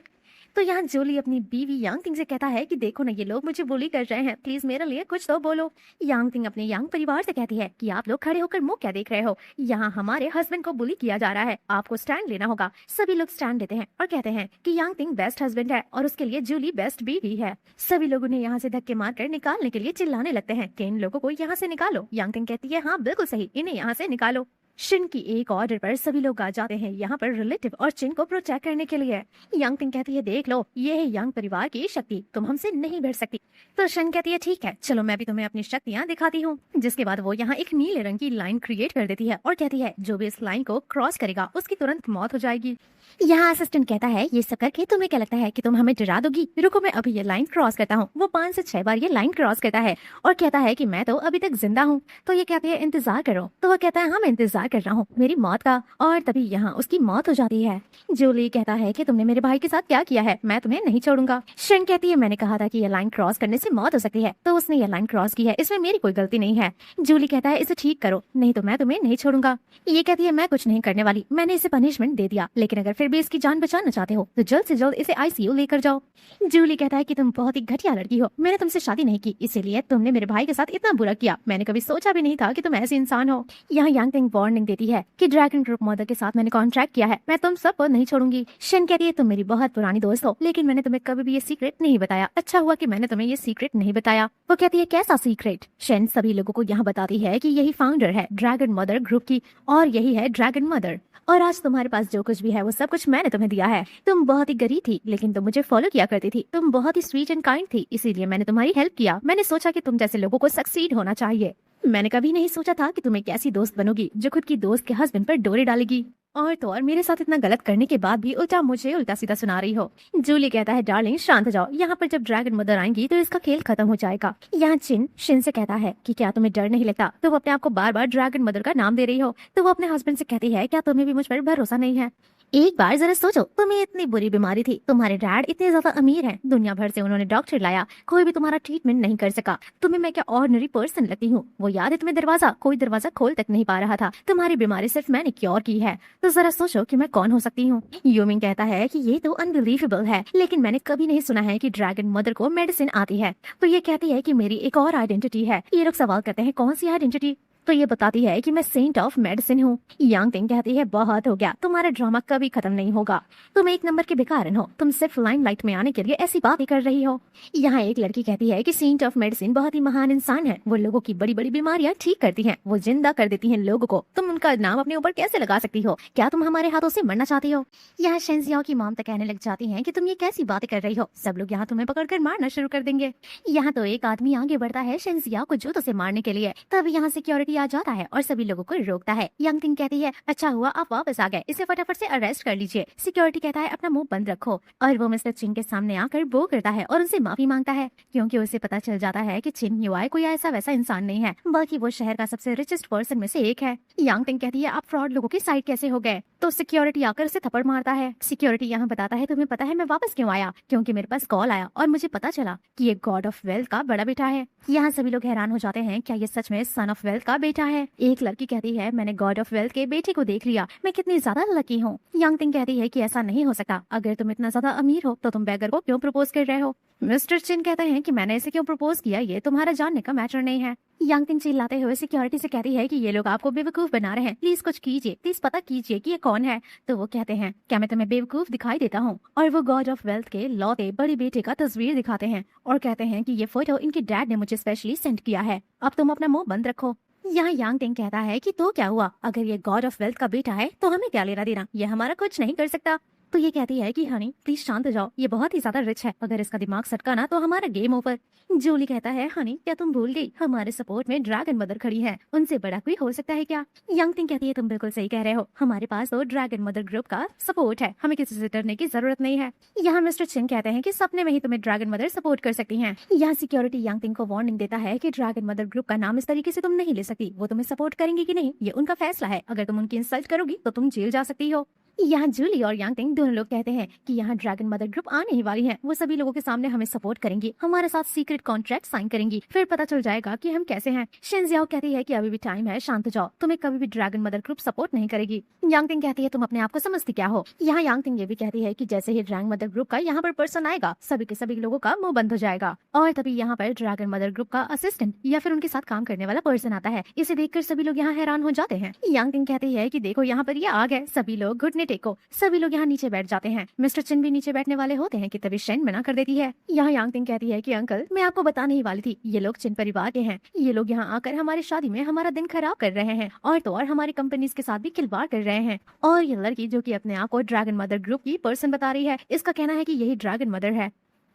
तो यहाँ जोली अपनी बीवी यांग तिंग से कहता है कि देखो ना ये लोग मुझे बुली कर रहे हैं, प्लीज मेरे लिए कुछ तो बोलो। यांग तिंग अपने यांग परिवार से कहती है कि आप लोग खड़े होकर मुंह क्या देख रहे हो, यहाँ हमारे हस्बैंड को बुली किया जा रहा है, आपको स्टैंड लेना होगा। सभी लोग स्टैंड लेते हैं और कहते हैं कि यांग तिंग बेस्ट हस्बैंड है और उसके लिए जूली बेस्ट बीवी है। सभी लोग उन्हें यहाँ से धक्के मारकर निकालने के लिए चिल्लाने लगते हैं कि इन लोगों को यहाँ से निकालो। यांग तिंग कहती है हाँ बिल्कुल सही, इन्हें यहाँ से निकालो। शिन की एक ऑर्डर पर सभी लोग आ जाते हैं यहाँ पर रिलेटिव और चिन को प्रोटेक्ट करने के लिए। यांग तिंग कहती है देख लो ये है यांग परिवार की शक्ति, तुम हमसे नहीं भिड़ सकती। तो शिन कहती है ठीक है चलो मैं भी तुम्हें अपनी शक्तियाँ दिखाती हूँ। जिसके बाद वो यहाँ एक नीले रंग की लाइन क्रिएट कर देती है और कहती है जो भी इस लाइन को क्रॉस करेगा उसकी तुरंत मौत हो जाएगी। यहाँ असिस्टेंट कहता है ये सब करके तुम्हें क्या लगता है कि तुम हमें डरा दोगी? रुको मैं अभी ये लाइन क्रॉस करता हूँ। वो 5 से 6 बार ये लाइन क्रॉस करता है और कहता है कि मैं तो अभी तक जिंदा हूँ। तो ये कहती है इंतजार करो। तो वो कहता है हाँ मैं इंतजार कर रहा हूँ मेरी मौत का, और तभी यहाँ उसकी मौत हो जाती है। जूली कहता है कि तुमने मेरे भाई के साथ क्या किया है, मैं तुम्हें नहीं छोड़ूंगा। शिन कहती है मैंने कहा था कि ये लाइन क्रॉस करने से मौत हो सकती है, तो उसने ये लाइन क्रॉस की है, इसमें मेरी कोई गलती नहीं है। जूली कहता है इसे ठीक करो नहीं तो मैं तुम्हें नहीं छोड़ूंगा। ये कहती है मैं कुछ नहीं करने वाली, मैंने इसे पनिशमेंट दे दिया, लेकिन अगर फिर भी इसकी जान बचाना चाहते हो तो जल्द से जल्द इसे आईसीयू लेकर जाओ। जूली कहता है कि तुम बहुत ही घटिया लड़की हो, मैंने तुमसे शादी नहीं की इसीलिए तुमने मेरे भाई के साथ इतना बुरा किया, मैंने कभी सोचा भी नहीं था कि तुम ऐसे इंसान हो। यहाँ यांग तिंग वार्निंग देती है कि ड्रैगन ग्रुप मदर के साथ मैंने कॉन्ट्रैक्ट किया है, मैं तुम सबको नहीं छोड़ूंगी। शिन कहती है तुम मेरी बहुत पुरानी दोस्त हो, लेकिन मैंने तुम्हें कभी भी ये सीक्रेट नहीं बताया, अच्छा हुआ कि मैंने तुम्हें ये सीक्रेट नहीं बताया। वो कहती है कैसा सीक्रेट? शिन सभी लोगों को यहाँ बताती है कि यही फाउंडर है ड्रैगन मदर ग्रुप की और यही है ड्रैगन मदर, और आज तुम्हारे पास जो कुछ भी है वो सब कुछ मैंने तुम्हें दिया है। तुम बहुत ही गरीब थी लेकिन तुम मुझे फॉलो किया करती थी, तुम बहुत ही स्वीट एंड काइंड थी, इसीलिए मैंने तुम्हारी हेल्प किया। मैंने सोचा कि तुम जैसे लोगों को सक्सीड होना चाहिए। मैंने कभी नहीं सोचा था कि तुम एक ऐसी दोस्त बनोगी जो खुद की दोस्त के हस्बैंड पर डोरे डालेगी, और तो और मेरे साथ इतना गलत करने के बाद भी उल्टा मुझे उल्टा सीधा सुना रही हो। जूली कहता है डार्लिंग शांत हो जाओ, यहाँ पर जब ड्रैगन मदर आएंगी तो इसका खेल खत्म हो जाएगा। यहाँ चिन शिन से कहता है कि क्या तुम्हें डर नहीं लगता? तो वो अपने आप को बार बार ड्रैगन मदर का नाम दे रही हो। तो वो अपने हस्बैंड से कहती है क्या तुम्हें भी मुझ पर भरोसा नहीं है? एक बार जरा सोचो, तुम्हें इतनी बुरी बीमारी थी, तुम्हारे डैड इतने ज्यादा अमीर हैं, दुनिया भर से उन्होंने डॉक्टर लाया, कोई भी तुम्हारा ट्रीटमेंट नहीं कर सका। तुम्हें मैं क्या ऑर्डिनरी पर्सन लगती हूँ? वो याद है तुम्हें दरवाजा? कोई दरवाजा खोल तक नहीं पा रहा था, तुम्हारी बीमारी सिर्फ मैंने क्योर की है। तो जरा सोचो कि मैं कौन हो सकती हूँ। यूमिंग कहता है कि ये तो अनबिलीवेबल है, लेकिन मैंने कभी नहीं सुना है कि ड्रैगन मदर को मेडिसिन आती है। तो ये कहती है कि मेरी एक और आइडेंटिटी है। ये लोग सवाल करते हैं कौन सी आइडेंटिटी? तो ये बताती है कि मैं सेंट ऑफ मेडिसिन हूँ। यांग तिंग कहती है बहुत हो गया, तुम्हारा ड्रामा कभी खत्म नहीं होगा, तुम एक नंबर के भिखारन हो, तुम सिर्फ लाइमलाइट में आने के लिए ऐसी बातें कर रही हो। यहाँ एक लड़की कहती है कि सेंट ऑफ मेडिसिन बहुत ही महान इंसान है, वो लोगों की बड़ी बड़ी बीमारियां ठीक करती हैं, वो जिंदा कर देती हैं लोगों को, तुम उनका नाम अपने ऊपर कैसे लगा सकती हो? क्या तुम हमारे हाथों से मरना चाहती हो? यहाँ शेंजियाओ की मॉम तक कहने लग जाती है कि तुम ये कैसी बातें कर रही हो, सब लोग यहाँ तुम्हें पकड़कर मारना शुरू कर देंगे। यहाँ तो एक आदमी आगे बढ़ता है शेंजियाओ को जूतों से मारने के लिए, तब यहाँ सिक्योरिटी आ जाता है और सभी लोगों को रोकता है। यांग तिंग कहती है अच्छा हुआ आप वापस आ गए, इसे फटाफट से अरेस्ट कर लीजिए। सिक्योरिटी कहता है अपना मुंह बंद रखो, और वो मिस्टर चिन के सामने आकर बो करता है और उनसे माफी मांगता है, क्योंकि उसे पता चल जाता है कि चिन युआई कोई ऐसा वैसा इंसान नहीं है, बल्कि वो शहर का सबसे रिचेस्ट पर्सन में से एक है। यांग तिंग कहती है आप फ्रॉड लोगों की साइड कैसे हो गए? तो सिक्योरिटी आकर उसे थप्पड़ मारता है। सिक्योरिटी यहाँ बताता है तुम्हें पता है मैं वापस क्यों आया? क्योंकि मेरे पास कॉल आया और मुझे पता चला कि ये गॉड ऑफ वेल्थ का बड़ा बेटा है। यहाँ सभी लोग हैरान हो जाते हैं, क्या ये सच में सन ऑफ वेल्थ का बेटा है? एक लड़की कहती है मैंने गॉड ऑफ वेल्थ के बेटे को देख लिया, मैं कितनी ज्यादा लकी हूँ। यांग तिंग कहती है कि ऐसा नहीं हो सकता, अगर तुम इतना ज्यादा अमीर हो तो तुम बेगर को क्यों प्रपोज कर रहे हो? मिस्टर चिन कहते हैं कि मैंने इसे क्यों प्रपोज किया ये तुम्हारा जानने का मैटर नहीं है। यांग तिंग चिल्लाते हुए सिक्योरिटी से कहती है कि ये लोग आपको बेवकूफ बना रहे हैं, प्लीज कुछ कीजिए, प्लीज पता कीजिए कि ये कौन है। तो वो कहते हैं क्या मैं तुम्हें बेवकूफ दिखाई देता हूँ? और वो गॉड ऑफ वेल्थ के लौते बड़े बेटे का तस्वीर दिखाते हैं और कहते हैं कि ये फोटो इनके डैड ने मुझे स्पेशली सेंड किया है, अब तुम अपना मुंह बंद रखो। यहाँ यांग टिंग कहता है कि तो क्या हुआ, अगर ये गॉड ऑफ वेल्थ का बेटा है तो हमें क्या लेना देना, ये हमारा कुछ नहीं कर सकता। तो ये कहती है कि हनी प्लीज शांत हो जाओ, ये बहुत ही ज्यादा रिच है, अगर इसका दिमाग सटका ना तो हमारा गेम ओवर। जूली कहता है हनी क्या तुम भूल गई, हमारे सपोर्ट में ड्रैगन मदर खड़ी है, उनसे बड़ा कोई हो सकता है क्या। यांग टिंग कहती है तुम बिल्कुल सही कह रहे हो, हमारे पास तो ड्रैगन मदर ग्रुप का सपोर्ट है, हमें किसी से डरने की जरूरत नहीं है। यहाँ मिस्टर चिन कहते हैं कि सपने में ही तुम्हें ड्रैगन मदर सपोर्ट कर सकती हैं। यहाँ सिक्योरिटी यांग टिंग को वार्निंग देता है कि ड्रैगन मदर ग्रुप का नाम इस तरीके से तुम नहीं ले सकती, वो तुम्हें सपोर्ट करेंगे कि नहीं ये उनका फैसला है, अगर तुम उनकी इंसल्ट करोगी तो तुम जेल जा सकती हो। यहाँ जूली और यांग टिंग दोनों लोग कहते हैं कि यहाँ ड्रैगन मदर ग्रुप आने ही वाली है, वो सभी लोगों के सामने हमें सपोर्ट करेंगी, हमारे साथ सीक्रेट कॉन्ट्रैक्ट साइन करेंगी, फिर पता चल जाएगा कि हम कैसे हैं। शिनजियाओ कहती है कि अभी भी टाइम है, शांत हो जाओ, तुम्हें कभी भी ड्रैगन मदर ग्रुप सपोर्ट नहीं करेगी। यांग टिंग कहती है तुम अपने आप को समझती क्या हो। यहाँ यांग टिंग ये भी कहती है कि जैसे ही ड्रैगन मदर ग्रुप का यहाँ पर पर्सन आएगा सभी के सभी लोगों का मुंह बंद हो जाएगा, और तभी यहाँ पर ड्रैगन मदर ग्रुप का असिस्टेंट या फिर उनके साथ काम करने वाला पर्सन आता है। इसे देखकर सभी लोग यहाँ हैरान हो जाते हैं। यांग टिंग कहती है कि देखो यहाँ पर ये आग है, सभी लोग घुटने टेको, सभी लोग यहाँ नीचे बैठ जाते हैं। मिस्टर चिन भी नीचे बैठने वाले होते हैं कि तभी शेन मना कर देती है। यहाँ यांग टिंग कहती है कि अंकल मैं आपको बताने ही वाली थी, ये लोग चिन परिवार के हैं, ये लोग यहाँ आकर हमारी शादी में हमारा दिन खराब कर रहे हैं, और तो और हमारी कंपनीज के साथ भी खिलवाड़ कर रहे हैं। और ये लड़की जो कि अपने आप को ड्रैगन मदर ग्रुप की पर्सन बता रही है, इसका कहना है कि यही ड्रैगन मदर है,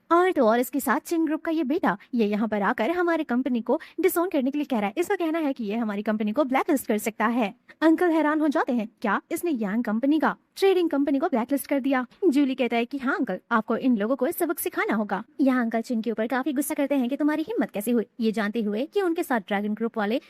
और तो और इसके साथ चिन ग्रुप का ये बेटा ये यहाँ पर आकर हमारे कंपनी को डिसोन करने के लिए कह रहा है। इसका कहना है कि ये हमारी कंपनी को ब्लैकलिस्ट कर सकता है। अंकल हैरान हो जाते हैं, क्या इसने यांग कंपनी का ट्रेडिंग कंपनी को ब्लैकलिस्ट कर दिया। जूली कहता है कि हाँ अंकल आपको इन लोगों को सबक सिखाना होगा। यहाँ अंकल चिन के ऊपर काफी गुस्सा करते हैं कि तुम्हारी हिम्मत कैसे हुई, ये जानते हुए कि उनके साथ ड्रैगन ग्रुप वाले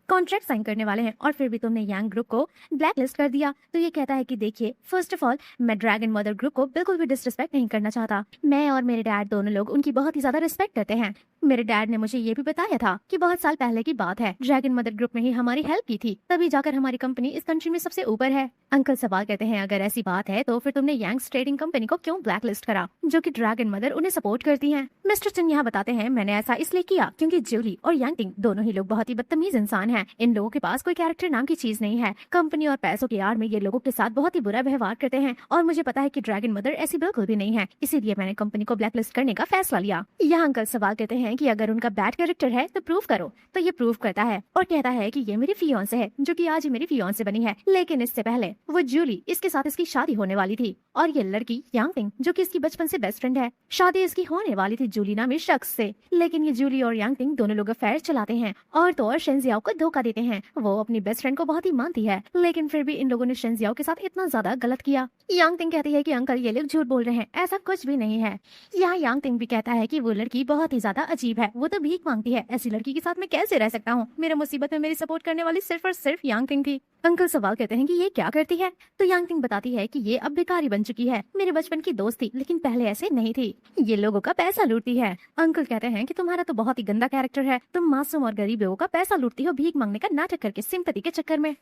कॉन्ट्रैक्ट साइन करने वाले हैं, और फिर भी तुमने यांग ग्रुप को ब्लैकलिस्ट कर दिया। तो ये कहता है कि देखिए फर्स्ट ऑफ ऑल मैं ड्रैगन मदर ग्रुप को बिल्कुल भी डिसरिस्पेक्ट नहीं करना चाहता, मैं और मेरे डैड दोनों लोग उनकी बहुत ही ज्यादा रिस्पेक्ट करते हैं। मेरे डैड ने मुझे ये भी बताया था कि बहुत साल पहले की बात है, ड्रैगन मदर ग्रुप में ही हमारी हेल्प की थी, तभी जाकर हमारी कंपनी इस कंट्री में सबसे ऊपर है। अंकल सवाल कहते हैं अगर ऐसी बात है तो फिर तुमने यांग्स ट्रेडिंग कंपनी को क्यों ब्लैकलिस्ट करा, जो कि ड्रैगन मदर उन्हें सपोर्ट करती हैं। मिस्टर चिन यहाँ बताते हैं मैंने ऐसा इसलिए किया क्योंकि जूली और यांग टिंग दोनों ही लोग बहुत ही बदतमीज इंसान हैं, इन लोगों के पास कोई कैरेक्टर नाम की चीज नहीं है, कंपनी और पैसों की आड़ में ये लोगों के साथ बहुत ही बुरा व्यवहार करते हैं, और मुझे पता है कि ड्रैगन मदर ऐसी बिल्कुल भी नहीं है, इसीलिए मैंने कंपनी को ब्लैकलिस्ट करने का फैसला लिया। यहाँ अंकल सवाल कहते हैं कि अगर उनका बैड कैरेक्टर है तो प्रूव करो, तो ये प्रूव करता है और कहता है कि ये मेरी फियांसे है, जो कि आज ही मेरी फियांसे बनी है, लेकिन इससे पहले वो जूली इसके साथ इसकी शादी होने वाली थी, और ये लड़की यांग टिंग जो कि इसकी बचपन से बेस्ट फ्रेंड है, शादी इसकी होने वाली थी जूली नामी शख्स से, लेकिन ये जूली और यांग टिंग दोनों लोग अफेयर चलाते हैं, और तो और शेनजियाओ को धोखा देते हैं। वो अपनी बेस्ट फ्रेंड को बहुत ही मानती है, लेकिन फिर भी इन लोगों ने शेनजियाओ के साथ इतना ज्यादा गलत किया। यांग टिंग कहती है कि अंकल ये लोग झूठ बोल रहे हैं, ऐसा कुछ भी नहीं है। यहाँ यांग टिंग भी कहता है कि वो लड़की बहुत ही ज्यादा अजीब है, वो तो भीख मांगती है, ऐसी लड़की के साथ मैं कैसे रह सकता हूँ, मेरे मुसीबत में मेरी सपोर्ट करने वाली सिर्फ और सिर्फ यांग टिंग थी। अंकल सवाल कहते हैं कि ये क्या करती है, तो यांग टिंग बताती है कि ये अब भिखारी बन चुकी है, मेरे बचपन की दोस्त थी लेकिन पहले ऐसे नहीं थी, ये लोगों का पैसा लूटती है। अंकल कहते हैं कि तुम्हारा तो बहुत ही गंदा कैरेक्टर है, तुम मासूम और गरीब लोगों का पैसा लूटती हो भीख मांगने का नाटक करके सिंपैथी के चक्कर में।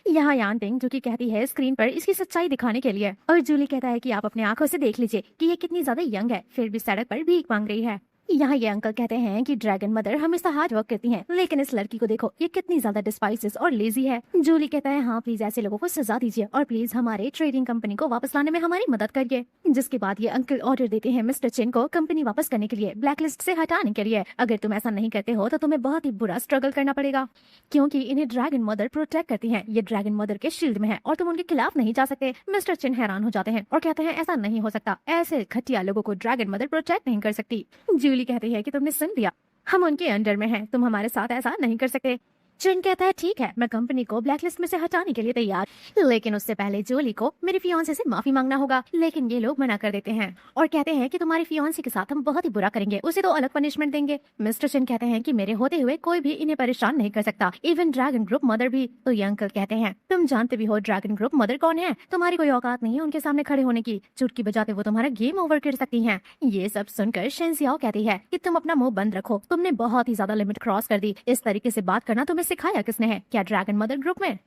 यहाँ यांग टिंग जो कि कहती है स्क्रीन पर इसकी सच्चाई दिखाने के लिए, और जूली कहता है कि आप अपने आंखों से देख लीजिए कि ये कितनी ज्यादा यंग है, फिर भी सड़क पर भीख मांग रही है। यहाँ ये अंकल कहते हैं कि ड्रैगन मदर हमेशा हार्ड वर्क करती हैं, लेकिन इस लड़की को देखो ये कितनी ज्यादा डिस्पाइसेस और लेजी है। जूली कहता है हाँ प्लीज ऐसे लोगों को सजा दीजिए, और प्लीज हमारे ट्रेडिंग कंपनी को वापस लाने में हमारी मदद करिए। जिसके बाद ये अंकल ऑर्डर देते हैं मिस्टर चिन को कंपनी वापस करने के लिए, ब्लैकलिस्ट से हटाने के लिए। अगर तुम ऐसा नहीं करते हो तो तुम्हें बहुत ही बुरा स्ट्रगल करना पड़ेगा, क्योंकि इन्हें ड्रैगन मदर प्रोटेक्ट करती है, ये ड्रैगन मदर के शील्ड में है और तुम उनके खिलाफ नहीं जा सकते। मिस्टर चिन हैरान हो जाते हैं और कहते हैं ऐसा नहीं हो सकता, ऐसे घटिया लोगों को ड्रैगन मदर प्रोटेक्ट नहीं कर सकती। जूली कहती है कि तुमने सुन लिया, हम उनके अंडर में हैं, तुम हमारे साथ ऐसा नहीं कर सकते। चिन कहता है ठीक है मैं कंपनी को ब्लैकलिस्ट में से हटाने के लिए तैयार, लेकिन उससे पहले जूली को मेरे फियांसे से माफी मांगना होगा। लेकिन ये लोग मना कर देते हैं और कहते हैं कि तुम्हारी फियांसे के साथ हम बहुत ही बुरा करेंगे, उसे तो अलग पनिशमेंट देंगे। मिस्टर चिन कहते हैं कि मेरे होते हुए कोई भी इन्हें परेशान नहीं कर सकता, इवन ड्रैगन ग्रुप मदर भी। तो ये अंकल कहते हैं तुम जानते भी हो ड्रैगन ग्रुप मदर कौन है, तुम्हारी कोई औकात नहीं है उनके सामने खड़े होने की, चुटकी बजाते वो तुम्हारा गेम ओवर कर सकती है। ये सब सुनकर शेनजियाओ कहती है कि तुम अपना मुंह बंद रखो, तुमने बहुत ही ज्यादा लिमिट क्रॉस कर दी, इस तरीके से बात करना तुम्हें सिखाया किसने है, क्या ड्रैगन मदर ग्रुप में।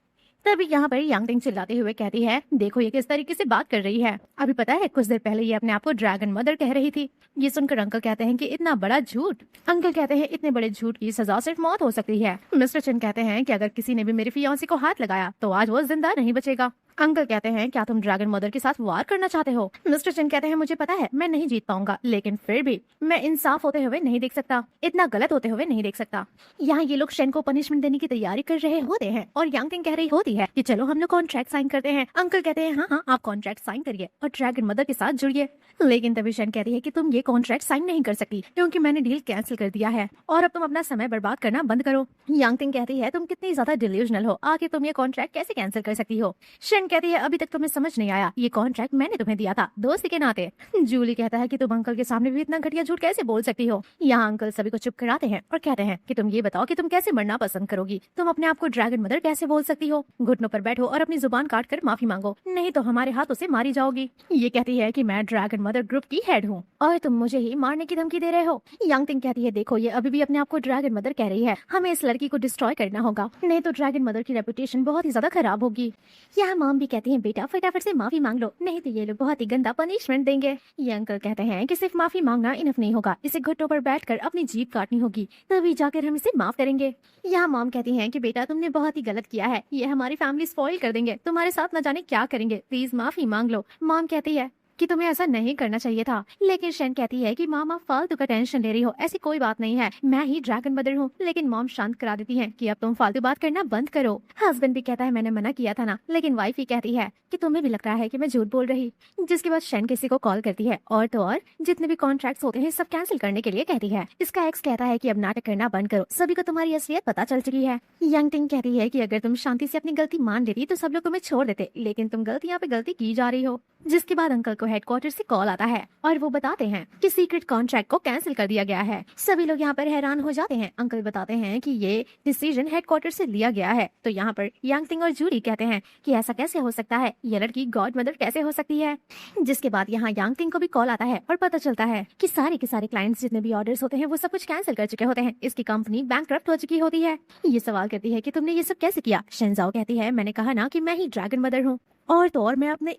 तभी यहाँ पर यांग टिंग चिल्लाते हुए कहती है देखो ये किस तरीके से बात कर रही है, अभी पता है कुछ देर पहले ये अपने आप को ड्रैगन मदर कह रही थी। ये सुनकर अंकल कहते हैं कि इतना बड़ा झूठ। अंकल कहते हैं इतने बड़े झूठ की सजा सिर्फ मौत हो सकती है। मिस्टर चिन कहते हैं कि अगर किसी ने भी मेरी फियांसी को हाथ लगाया तो आज वो जिंदा नहीं बचेगा। अंकल कहते हैं क्या तुम ड्रैगन मदर के साथ वार करना चाहते हो? मिस्टर चिन कहते हैं मुझे पता है मैं नहीं जीत पाऊंगा, लेकिन फिर भी मैं इंसाफ होते हुए नहीं देख सकता, इतना गलत होते हुए नहीं देख सकता। यहाँ ये लोग शेन को पनिशमेंट देने की तैयारी कर रहे होते हैं और यांगटिंग कह रही होती है कि चलो हम लोग कॉन्ट्रैक्ट साइन करते हैं। अंकल कहते हैं हाँ हाँ आप कॉन्ट्रैक्ट साइन करिए और ड्रैगन मदर के साथ जुड़िए। लेकिन तभी शेन कहती है कि तुम ये कॉन्ट्रैक्ट साइन नहीं कर सकती क्योंकि मैंने डील कैंसिल कर दिया है और अब तुम अपना समय बर्बाद करना बंद करो। यांगटिंग कहती है तुम कितनी ज्यादा डिल्यूजनल हो, आखिर तुम ये कॉन्ट्रैक्ट कैसे कैंसिल कर सकती हो? शेन कहती है अभी तक तुम्हें समझ नहीं आया, ये कॉन्ट्रैक्ट मैंने तुम्हें दिया था दोस्ती के नाते। जूली कहता है कि तुम अंकल के सामने भी इतना घटिया झूठ कैसे बोल सकती हो? यहाँ अंकल सभी को चुप कराते हैं और कहते हैं कि तुम ये बताओ कि तुम कैसे मरना पसंद करोगी, तुम अपने आप को ड्रैगन मदर कैसे बोल सकती हो? घुटनों पर बैठो और अपनी जुबान काट कर माफी मांगो, नहीं तो हमारे हाथों से मारी जाओगी। ये कहती है कि मैं ड्रैगन मदर ग्रुप की हेड हूँ और तुम मुझे ही मारने की धमकी दे रहे हो। यांगटिंग कहती है देखो ये अभी भी अपने आप को ड्रैगन मदर कह रही है, हमें इस लड़की को डिस्ट्रॉय करना होगा, नहीं तो ड्रैगन मदर की रेपुटेशन बहुत ही ज्यादा खराब होगी। यहाँ मॉम भी कहती है बेटा फटाफट से माफी मांग लो, नहीं तो ये लोग बहुत ही गंदा पनिशमेंट देंगे। ये अंकल कहते हैं कि सिर्फ माफी मांगना इनफ नहीं होगा, इसे घुटनों पर बैठकर अपनी जीभ काटनी होगी, तभी जाकर हम इसे माफ करेंगे। यहाँ मॉम कहती हैं कि बेटा तुमने बहुत ही गलत किया है, ये हमारी फैमिली स्पॉइल कर देंगे, तुम्हारे साथ न जाने क्या करेंगे, प्लीज माफी मांग लो। मॉम कहती है कि तुम्हें ऐसा नहीं करना चाहिए था, लेकिन शेन कहती है कि मामा फालतू का टेंशन ले रही हो, ऐसी कोई बात नहीं है, मैं ही ड्रैगन मदर हूँ। लेकिन मॉम शांत करा देती है कि अब तुम फालतू बात करना बंद करो। हस्बैंड भी कहता है मैंने मना किया था ना, लेकिन वाइफ ही कहती है कि तुम्हें भी लग रहा है कि मैं झूठ बोल रही। जिसके बाद शेन किसी को कॉल करती है और तो और जितने भी कॉन्ट्रैक्ट्स होते हैं सब कैंसिल करने के लिए कहती है। इसका एक्स कहता है कि अब नाटक करना बंद करो, सभी को तुम्हारी असलियत पता चल चुकी है। यांगटिंग कहती है कि अगर तुम शांति से अपनी गलती मान लेती तो सब लोग तुम्हें छोड़ देते, लेकिन तुम गलती यहाँ पे गलती की जा रही हो। जिसके बाद अंकल को हेडक्वार्टर से कॉल आता है और वो बताते हैं कि सीक्रेट कॉन्ट्रैक्ट को कैंसिल कर दिया गया है। सभी लोग यहाँ पर हैरान हो जाते हैं। अंकल बताते हैं कि ये डिसीजन हेडक्वार्टर से लिया गया है। तो यहाँ पर यांगटिंग और जूली कहते हैं कि ऐसा कैसे हो सकता है, ये लड़की गॉड मदर कैसे हो सकती है। जिसके बाद यहाँ यांगटिंग को भी कॉल आता है और पता चलता है कि सारे के सारे क्लाइंट्स जितने भी ऑर्डर्स होते हैं वो सब कुछ कैंसिल कर चुके होते हैं, इसकी कंपनी बैंकक्रप्ट हो चुकी होती है। ये सवाल करती है कि तुमने ये सब कैसे किया? शेनजाओ कहती है मैंने कहा ना कि मैं ही ड्रैगन मदर हूँ और तो और मैं अपने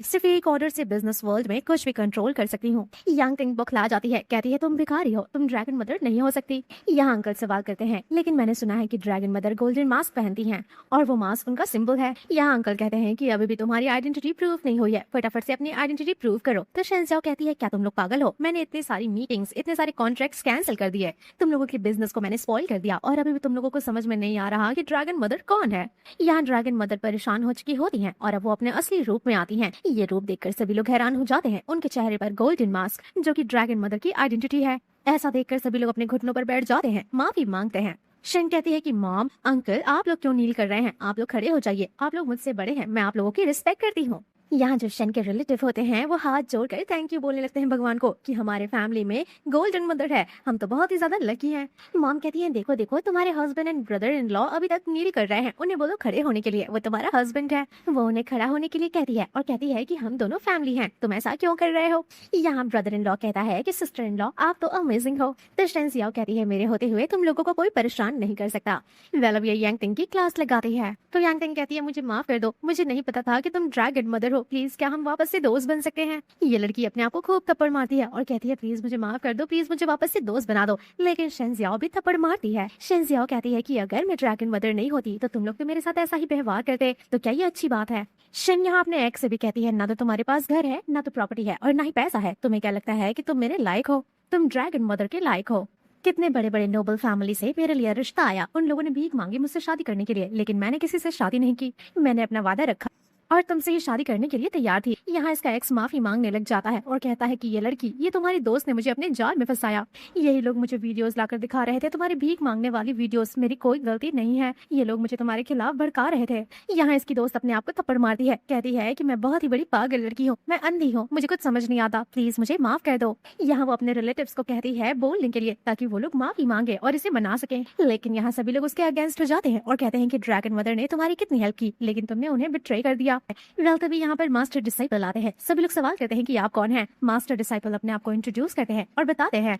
सिर्फ एक ऑर्डर से बिजनेस वर्ल्ड में कुछ भी कंट्रोल कर सकती हूँ। यांगटिंग बौखला जाती है, कहती है तुम भिखारी हो, तुम ड्रैगन मदर नहीं हो सकती। यहाँ अंकल सवाल करते हैं लेकिन मैंने सुना है कि ड्रैगन मदर गोल्डन मास्क पहनती हैं और वो मास्क उनका सिंबल है। यहाँ अंकल कहते हैं कि अभी भी तुम्हारी आइडेंटिटी प्रूफ नहीं हुई है, फटाफट से अपनी आइडेंटिटी प्रूव करो। तो शेनजाओ कहती है क्या तुम लोग पागल हो, मैंने इतनी सारी मीटिंग्स इतने सारे कॉन्ट्रैक्ट्स कैंसिल कर दिए, तुम लोगों के बिजनेस को मैंने स्पॉइल कर दिया और अभी भी तुम लोगों को समझ में नहीं आ रहा कि ड्रैगन मदर कौन है। यहाँ ड्रैगन मदर परेशान हो चुकी होती है और अब वो अपने असली रूप में आती हैं। ये रूप देखकर सभी लोग हैरान हो जाते हैं। उनके चेहरे पर गोल्डन मास्क जो कि ड्रैगन मदर की आइडेंटिटी है। ऐसा देखकर सभी लोग अपने घुटनों पर बैठ जाते हैं, माफी मांगते हैं। शेन कहती है कि मॉम अंकल आप लोग क्यों नील कर रहे हैं, आप लोग खड़े हो जाइए, आप लोग मुझसे बड़े हैं, मैं आप लोगों की रिस्पेक्ट करती हूँ। यहाँ जो शेन के रिलेटिव होते हैं वो हाथ जोड़कर थैंक यू बोलने लगते हैं भगवान को कि हमारे फैमिली में गोल्डन मदर है, हम तो बहुत ही ज्यादा लकी हैं। मॉम कहती है देखो देखो तुम्हारे husband and brother in law अभी तक नील कर रहे हैं, उन्हें बोलो खड़े होने के लिए, वो तुम्हारा हस्बैंड है। वो उन्हें खड़ा होने के लिए कहती है और कहती है कि हम दोनों फैमिली हैं, तुम ऐसा क्यों कर रहे हो। यहाँ ब्रदर इन लॉ कहता है कि सिस्टर इन लॉ आप तो अमेजिंग हो। तो शेनजियाओ कहती है मेरे होते हुए तुम लोगों को कोई परेशान नहीं कर सकता। वेल अब ये यांगटिंग की क्लास लगाती है तो यांगटिंग कहती है मुझे माफ कर दो, मुझे नहीं पता था कि तुम ड्रैगन मदर हो, प्लीज क्या हम वापस से दोस्त बन सकते हैं। ये लड़की अपने आप को खूब थप्पड़ मारती है और कहती है प्लीज मुझे माफ कर दो, प्लीज मुझे वापस से दोस्त बना दो। लेकिन शेनजियाओ भी थप्पड़ मारती है। शेनजियाओ कहती है कि अगर मैं ड्रैगन मदर नहीं होती तो तुम लोग तो मेरे साथ ऐसा ही व्यवहार करते, तो क्या ये अच्छी बात है। शेन यहाँ अपने एक्स से भी कहती है ना तो तुम्हारे पास घर है, ना तो प्रॉपर्टी है और ना ही पैसा है, तुम्हें क्या लगता है कि तुम मेरे लायक हो, तुम ड्रैगन मदर के लायक हो। कितने बड़े बड़े नोबल फैमिली से मेरे लिए रिश्ता आया, उन लोगों ने भीख मांगी मुझसे शादी करने के लिए, लेकिन मैंने किसी से शादी नहीं की, मैंने अपना वादा रखा और तुमसे ये शादी करने के लिए तैयार थी। यहाँ इसका एक्स माफी मांगने लग जाता है और कहता है कि ये लड़की, ये तुम्हारी दोस्त ने मुझे अपने जाल में फंसाया, यही लोग मुझे वीडियोस लाकर दिखा रहे थे, तुम्हारी भीख मांगने वाली वीडियोस, मेरी कोई गलती नहीं है, ये लोग मुझे तुम्हारे खिलाफ भड़का रहे थे। यहाँ इसकी दोस्त अपने आप को थप्पड़ मारती है, कहती है कि मैं बहुत ही बड़ी पागल लड़की हूँ, मैं अंधी हूँ, मुझे कुछ समझ नहीं आता, प्लीज मुझे माफ कर दो। यहाँ वो अपने रिलेटिव्स को कहती है बोलने के लिए ताकि वो लोग माफी मांगे और इसे मना सके। लेकिन यहाँ सभी लोग उसके अगेंस्ट हो जाते हैं और कहते हैं कि ड्रैगन मदर ने तुम्हारी कितनी हेल्प की, लेकिन तुमने उन्हें बिट्रे कर दिया। वेल तभी यहाँ पर मास्टर डिसाइपल आते हैं। सभी लोग सवाल करते हैं कि आप कौन हैं। मास्टर डिसाइपल अपने आप को इंट्रोड्यूस करते हैं और बताते हैं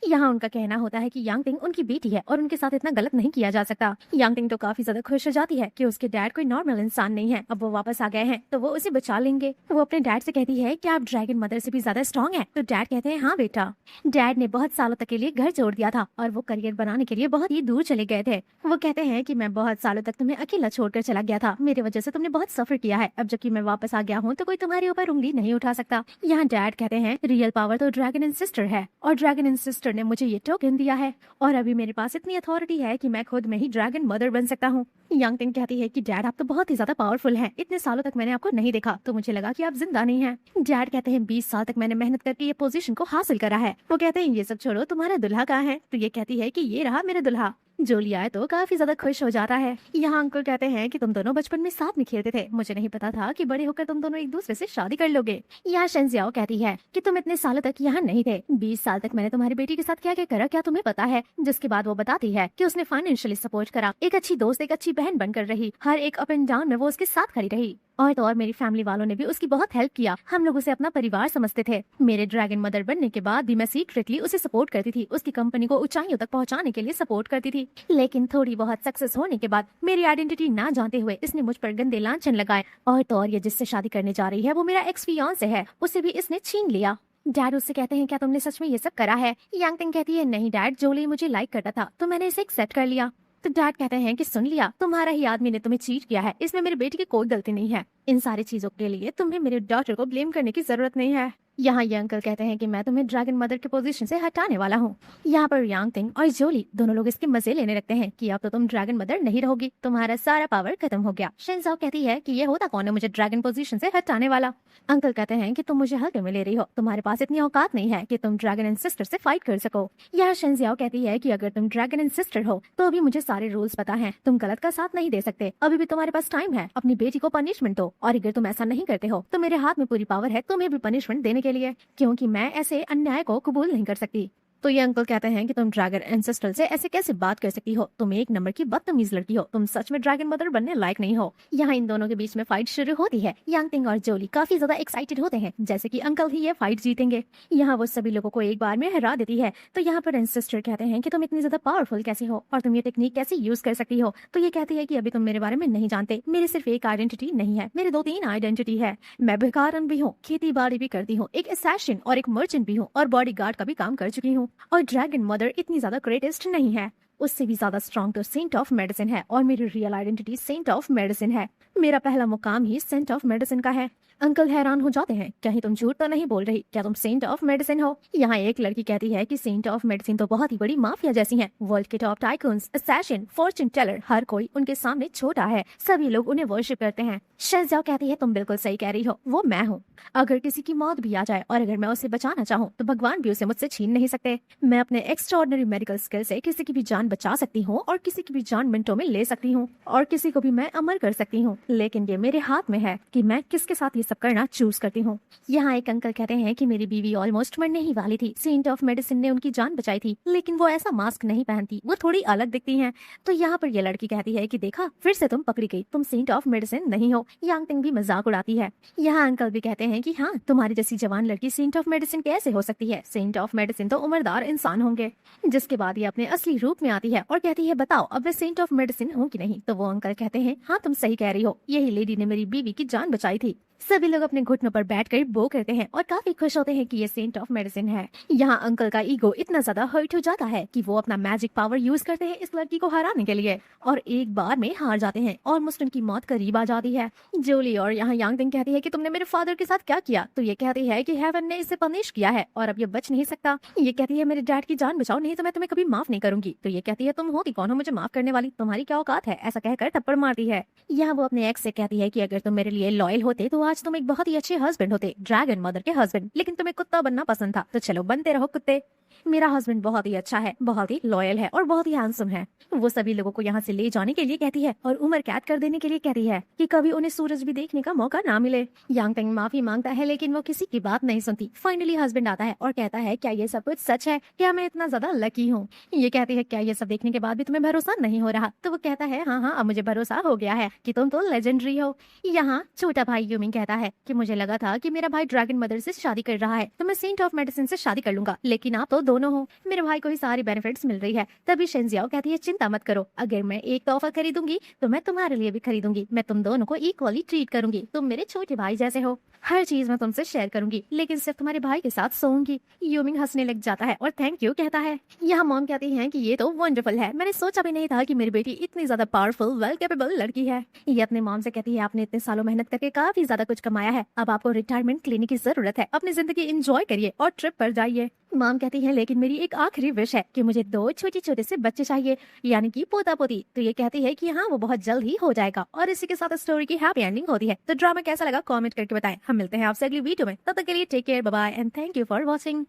यहाँ उनका कहना होता है कि यांग तिंग उनकी बेटी है और उनके साथ इतना गलत नहीं किया जा सकता। यांग तिंग तो काफी ज्यादा खुश हो जाती है कि उसके डैड कोई नॉर्मल इंसान नहीं है, अब वो वापस आ गए हैं तो वो उसे बचा लेंगे। वो अपने डैड से कहती है कि आप ड्रैगन मदर से भी ज्यादा स्ट्रॉन्ग है, तो डैड कहते हैं हाँ बेटा। डैड ने बहुत सालों तक के लिए घर छोड़ दिया था और वो करियर बनाने के लिए बहुत ही दूर चले गए थे। वो कहते हैं कि मैं बहुत सालों तक तुम्हें अकेला छोड़कर चला गया था, मेरी वजह से तुमने बहुत सफर किया है, अब जबकि मैं वापस आ गया हूँ तो कोई तुम्हारे ऊपर उंगली नहीं उठा सकता। यहाँ डैड कहते हैं रियल पावर तो ड्रैगन एंड सिस्टर है और ड्रैगन एंड सिस्टर ने मुझे ये टोकन दिया है और अभी मेरे पास इतनी अथॉरिटी है कि मैं खुद में ही ड्रैगन मदर बन सकता हूँ। यांग तिंग कहती है कि डैड आप तो बहुत ही ज्यादा पावरफुल हैं, इतने सालों तक मैंने आपको नहीं देखा तो मुझे लगा कि आप जिंदा नहीं हैं। डैड कहते हैं 20 साल तक मैंने मेहनत करके ये पोजीशन को हासिल करा है। वो कहते हैं ये सब छोड़ो, तुम्हारा दुल्हा कहाँ है? तो ये कहती है कि ये रहा मेरा दुल्हा। जोली आए तो काफी ज्यादा खुश हो जाता है। यहाँ अंकल कहते हैं कि तुम दोनों बचपन में साथ में खेलते थे, मुझे नहीं पता था कि बड़े होकर तुम दोनों एक दूसरे से शादी कर लोगे। यहाँ शेंजियाओ कहती है कि तुम इतने सालों तक यहाँ नहीं थे, 20 साल तक मैंने तुम्हारी बेटी के साथ क्या क्या करा क्या तुम्हें पता है? जिसके बाद वो बताती है कि उसने फाइनेंशियली सपोर्ट करा, एक अच्छी दोस्त एक अच्छी बहन बनकर रही, हर एक अप एंड डाउन में वो उसके साथ खड़ी रही और तो और मेरी फैमिली वालों ने भी उसकी बहुत हेल्प किया, हम लोग उसे अपना परिवार समझते थे। मेरे ड्रैगन मदर बनने के बाद भी मैं सीक्रेटली उसे सपोर्ट करती थी, उसकी कंपनी को ऊंचाइयों तक पहुंचाने के लिए सपोर्ट करती थी। लेकिन थोड़ी बहुत सक्सेस होने के बाद मेरी आइडेंटिटी ना जानते हुए इसने मुझ पर गंदे लांछन लगाए और तो और ये जिससे शादी करने जा रही है वो मेरा एक्स फियांसे है, उसे भी इसने छीन लिया। डैड उससे कहते हैं क्या तुमने सच में ये सब करा है? यांग तिंग कहती है नहीं डैड, जोली मुझे लाइक करता था तो मैंने इसे एक्सेप्ट कर लिया। तो डैड कहते हैं कि सुन लिया, तुम्हारा ही आदमी ने तुम्हें चीट किया है, इसमें मेरी बेटी की कोई गलती नहीं है, इन सारी चीजों के लिए तुम्हें मेरे डॉटर को ब्लेम करने की जरूरत नहीं है। यहाँ ये अंकल कहते हैं कि मैं तुम्हें ड्रैगन मदर के पोजीशन से हटाने वाला हूँ। यहाँ पर यांग तिंग और जोली दोनों लोग इसके मजे लेने लगते हैं कि अब तो तुम ड्रैगन मदर नहीं रहोगी, तुम्हारा सारा पावर खत्म हो गया। शेंजाओ कहती है कि ये होता कौन है मुझे ड्रैगन पोजीशन से हटाने वाला? अंकल कहते हैं कि तुम मुझे हल्के में ले रही हो, तुम्हारे पास इतनी औकात नहीं है कि तुम ड्रैगन एंड सिस्टर से फाइट कर सको। यहाँ शेंजियाओ कहती है कि अगर तुम ड्रैगन एंड सिस्टर हो तो अभी मुझे सारे रूल्स पता है, तुम गलत का साथ नहीं दे सकते, अभी भी तुम्हारे पास टाइम है, अपनी बेटी को पनिशमेंट दो और अगर तुम ऐसा नहीं करते हो तो मेरे हाथ में पूरी पावर है तुम्हें भी पनिशमेंट देने के लिए, क्योंकि मैं ऐसे अन्याय को कबूल नहीं कर सकती। तो ये अंकल कहते हैं कि तुम ड्रैगन एंसेस्टर से ऐसे कैसे बात कर सकती हो, तुम एक नंबर की बदतमीज लड़की हो, तुम सच में ड्रैगन मदर बनने लायक नहीं हो। यहाँ इन दोनों के बीच में फाइट शुरू होती है। यांग तिंग और जोली काफी ज्यादा एक्साइटेड होते हैं जैसे कि अंकल ही ये फाइट जीतेंगे। यहाँ वो सभी लोगों को एक बार में हरा देती है। तो यहाँ पर एंसेस्टर कहते हैं कि तुम इतनी ज्यादा पावरफुल कैसे हो और तुम ये टेक्निक कैसे यूज कर सकती हो? तो ये कहती है कि अभी तुम मेरे बारे में नहीं जानते, मेरे सिर्फ एक आइडेंटिटी नहीं है, मेरे 2-3 आइडेंटिटी है। मैं भिखारन भी हूँ, खेती बाड़ी भी करती हूँ, एक असैसिन और एक मर्चेंट भी हूँ और बॉडी गार्ड का भी काम कर चुकी हूँ। और ड्रैगन मदर इतनी ज्यादा ग्रेटेस्ट नहीं है, उससे भी ज्यादा स्ट्रॉन्ग तो सेंट ऑफ मेडिसिन है और मेरी real identity saint of medicine है, मेरा पहला मुकाम ही सेंट ऑफ मेडिसिन का है। अंकल हैरान हो जाते हैं, कहीं तुम झूठ तो नहीं बोल रही, क्या तुम सेंट ऑफ मेडिसिन हो? यहाँ एक लड़की कहती है कि सेंट ऑफ मेडिसिन तो बहुत ही बड़ी माफिया जैसी हैं, वर्ल्ड के top tycoons, assassin, fortune teller, हर कोई उनके सामने छोटा है, सभी लोग उन्हें वर्शिप करते हैं। शेंजियाओ कहती है तुम बिल्कुल सही कह रही हो, वो मैं हूँ, अगर किसी की मौत भी आ जाए और अगर मैं उसे बचाना चाहूँ तो भगवान भी उसे मुझसे छीन नहीं सकते। मैं अपने एक्स्ट्राऑर्डिनरी मेडिकल स्किल से किसी की भी जान बचा सकती हूँ और किसी की भी जान मिनटों में ले सकती हूँ और किसी को भी मैं अमर कर सकती हूँ, लेकिन ये मेरे हाथ में है कि मैं किसके साथ ये सब करना चूज करती हूँ। यहाँ एक अंकल कहते हैं कि मेरी बीवी ऑलमोस्ट मरने ही वाली थी, सेंट ऑफ मेडिसिन ने उनकी जान बचाई थी, लेकिन वो ऐसा मास्क नहीं पहनती, वो थोड़ी अलग दिखती हैं। तो यहाँ पर ये लड़की कहती है कि देखा फिर से तुम पकड़ी गई, तुम सेंट ऑफ मेडिसिन नहीं हो। यांग तिंग भी मजाक उड़ाती है। यहाँ अंकल भी कहते हैं कि हाँ तुम्हारी जैसी जवान लड़की सेंट ऑफ मेडिसिन कैसे हो सकती है, सेंट ऑफ मेडिसिन तो उम्रदार इंसान होंगे। जिसके बाद ये अपने असली रूप में आती है और कहती है बताओ अब मैं सेंट ऑफ मेडिसिन हूँ कि नहीं? तो वो अंकल कहते हैं हाँ तुम सही कह रही हो, यही लेडी ने मेरी बीवी की जान बचाई थी। सभी लोग अपने घुटनों पर बैठकर बो करते हैं और काफी खुश होते हैं कि ये सेंट ऑफ मेडिसिन है। यहाँ अंकल का ईगो इतना ज्यादा हर्ट हो जाता है कि वो अपना मैजिक पावर यूज करते हैं इस लड़की को हराने के लिए और एक बार में हार जाते हैं और मुस्लिम की मौत करीब आ जाती है। जोली और यहाँ यांग तिंग कहती है कि तुमने मेरे फादर के साथ क्या किया? तो ये कहती है कि हेवन ने इसे पनिश किया है और अब ये बच नहीं सकता। ये कहती है मेरे डैड की जान बचाओ नहीं तो मैं तुम्हें कभी माफ नहीं करूंगी। तो ये कहती है तुम होती कौन हो मुझे माफ करने वाली, तुम्हारी क्या औकात है? ऐसा कहकर थप्पड़ मारती है। यहाँ वो अपने एक्स से कहती है कि अगर तुम मेरे लिए लॉयल होते तो आज तुम एक बहुत ही अच्छे हस्बैंड होते, ड्रैगन मदर के हस्बैंड, लेकिन तुम्हें कुत्ता बनना पसंद था, तो चलो बनते रहो कुत्ते। मेरा हस्बैंड बहुत ही अच्छा है, बहुत ही लॉयल है और बहुत ही हैंडसम है। वो सभी लोगों को यहाँ से ले जाने के लिए कहती है और उम्र कैद कर देने के लिए कहती है कि कभी उन्हें सूरज भी देखने का मौका ना मिले। यांग तिंग माफी मांगता है लेकिन वो किसी की बात नहीं सुनती। फाइनली हस्बैंड आता है और कहता है क्या ये सब कुछ सच है, क्या मैं इतना ज्यादा लकी हूँ? ये कहती है क्या ये सब देखने के बाद भी तुम्हें भरोसा नहीं हो रहा। तो वो कहता है हाँ हाँ अब मुझे भरोसा हो गया है कि तुम तो लेजेंडरी हो। यहाँ छोटा भाई यूमिंग कहता है कि मुझे लगा था कि मेरा भाई ड्रैगन मदर से शादी कर रहा है तो मैं सेंट ऑफ मेडिसिन से शादी कर लूंगा, लेकिन आप तो दोनों हो, मेरे भाई को ही सारी बेनिफिट्स मिल रही है। तभी शेंजियाओ कहती है चिंता मत करो, अगर मैं एक तोहफा खरीदूंगी तो मैं तुम्हारे लिए भी खरीदूंगी, मैं तुम दोनों को इक्वली ट्रीट करूंगी, तुम मेरे छोटे भाई जैसे हो, हर चीज मैं तुमसे शेयर करूंगी, लेकिन सिर्फ तुम्हारे भाई के साथ सोऊंगी। यूमिंग हंसने लग जाता है और थैंक यू कहता है। यहाँ मॉम कहती है कि ये तो वंडरफुल है, मैंने सोचा भी नहीं था कि मेरी बेटी इतनी ज्यादा पावरफुल वेल कैपेबल लड़की है। ये अपने मॉम से कहती है आपने इतने सालों मेहनत करके काफी ज्यादा कुछ कमाया है, अब आपको रिटायरमेंट लेने की जरूरत है, अपनी जिंदगी एंजॉय करिए और ट्रिप पर जाइए। मॉम कहती है लेकिन मेरी एक आखिरी विश है कि मुझे 2 छोटे छोटे से बच्चे चाहिए, यानी कि पोता पोती। तो ये कहती है कि हाँ वो बहुत जल्द ही हो जाएगा और इसी के साथ स्टोरी की हैप्पी एंडिंग होती है। तो ड्रामा कैसा लगा कमेंट करके बताएं। हम मिलते हैं आपसे अगली वीडियो में, तब तक के लिए take care, bye bye and thank you for watching.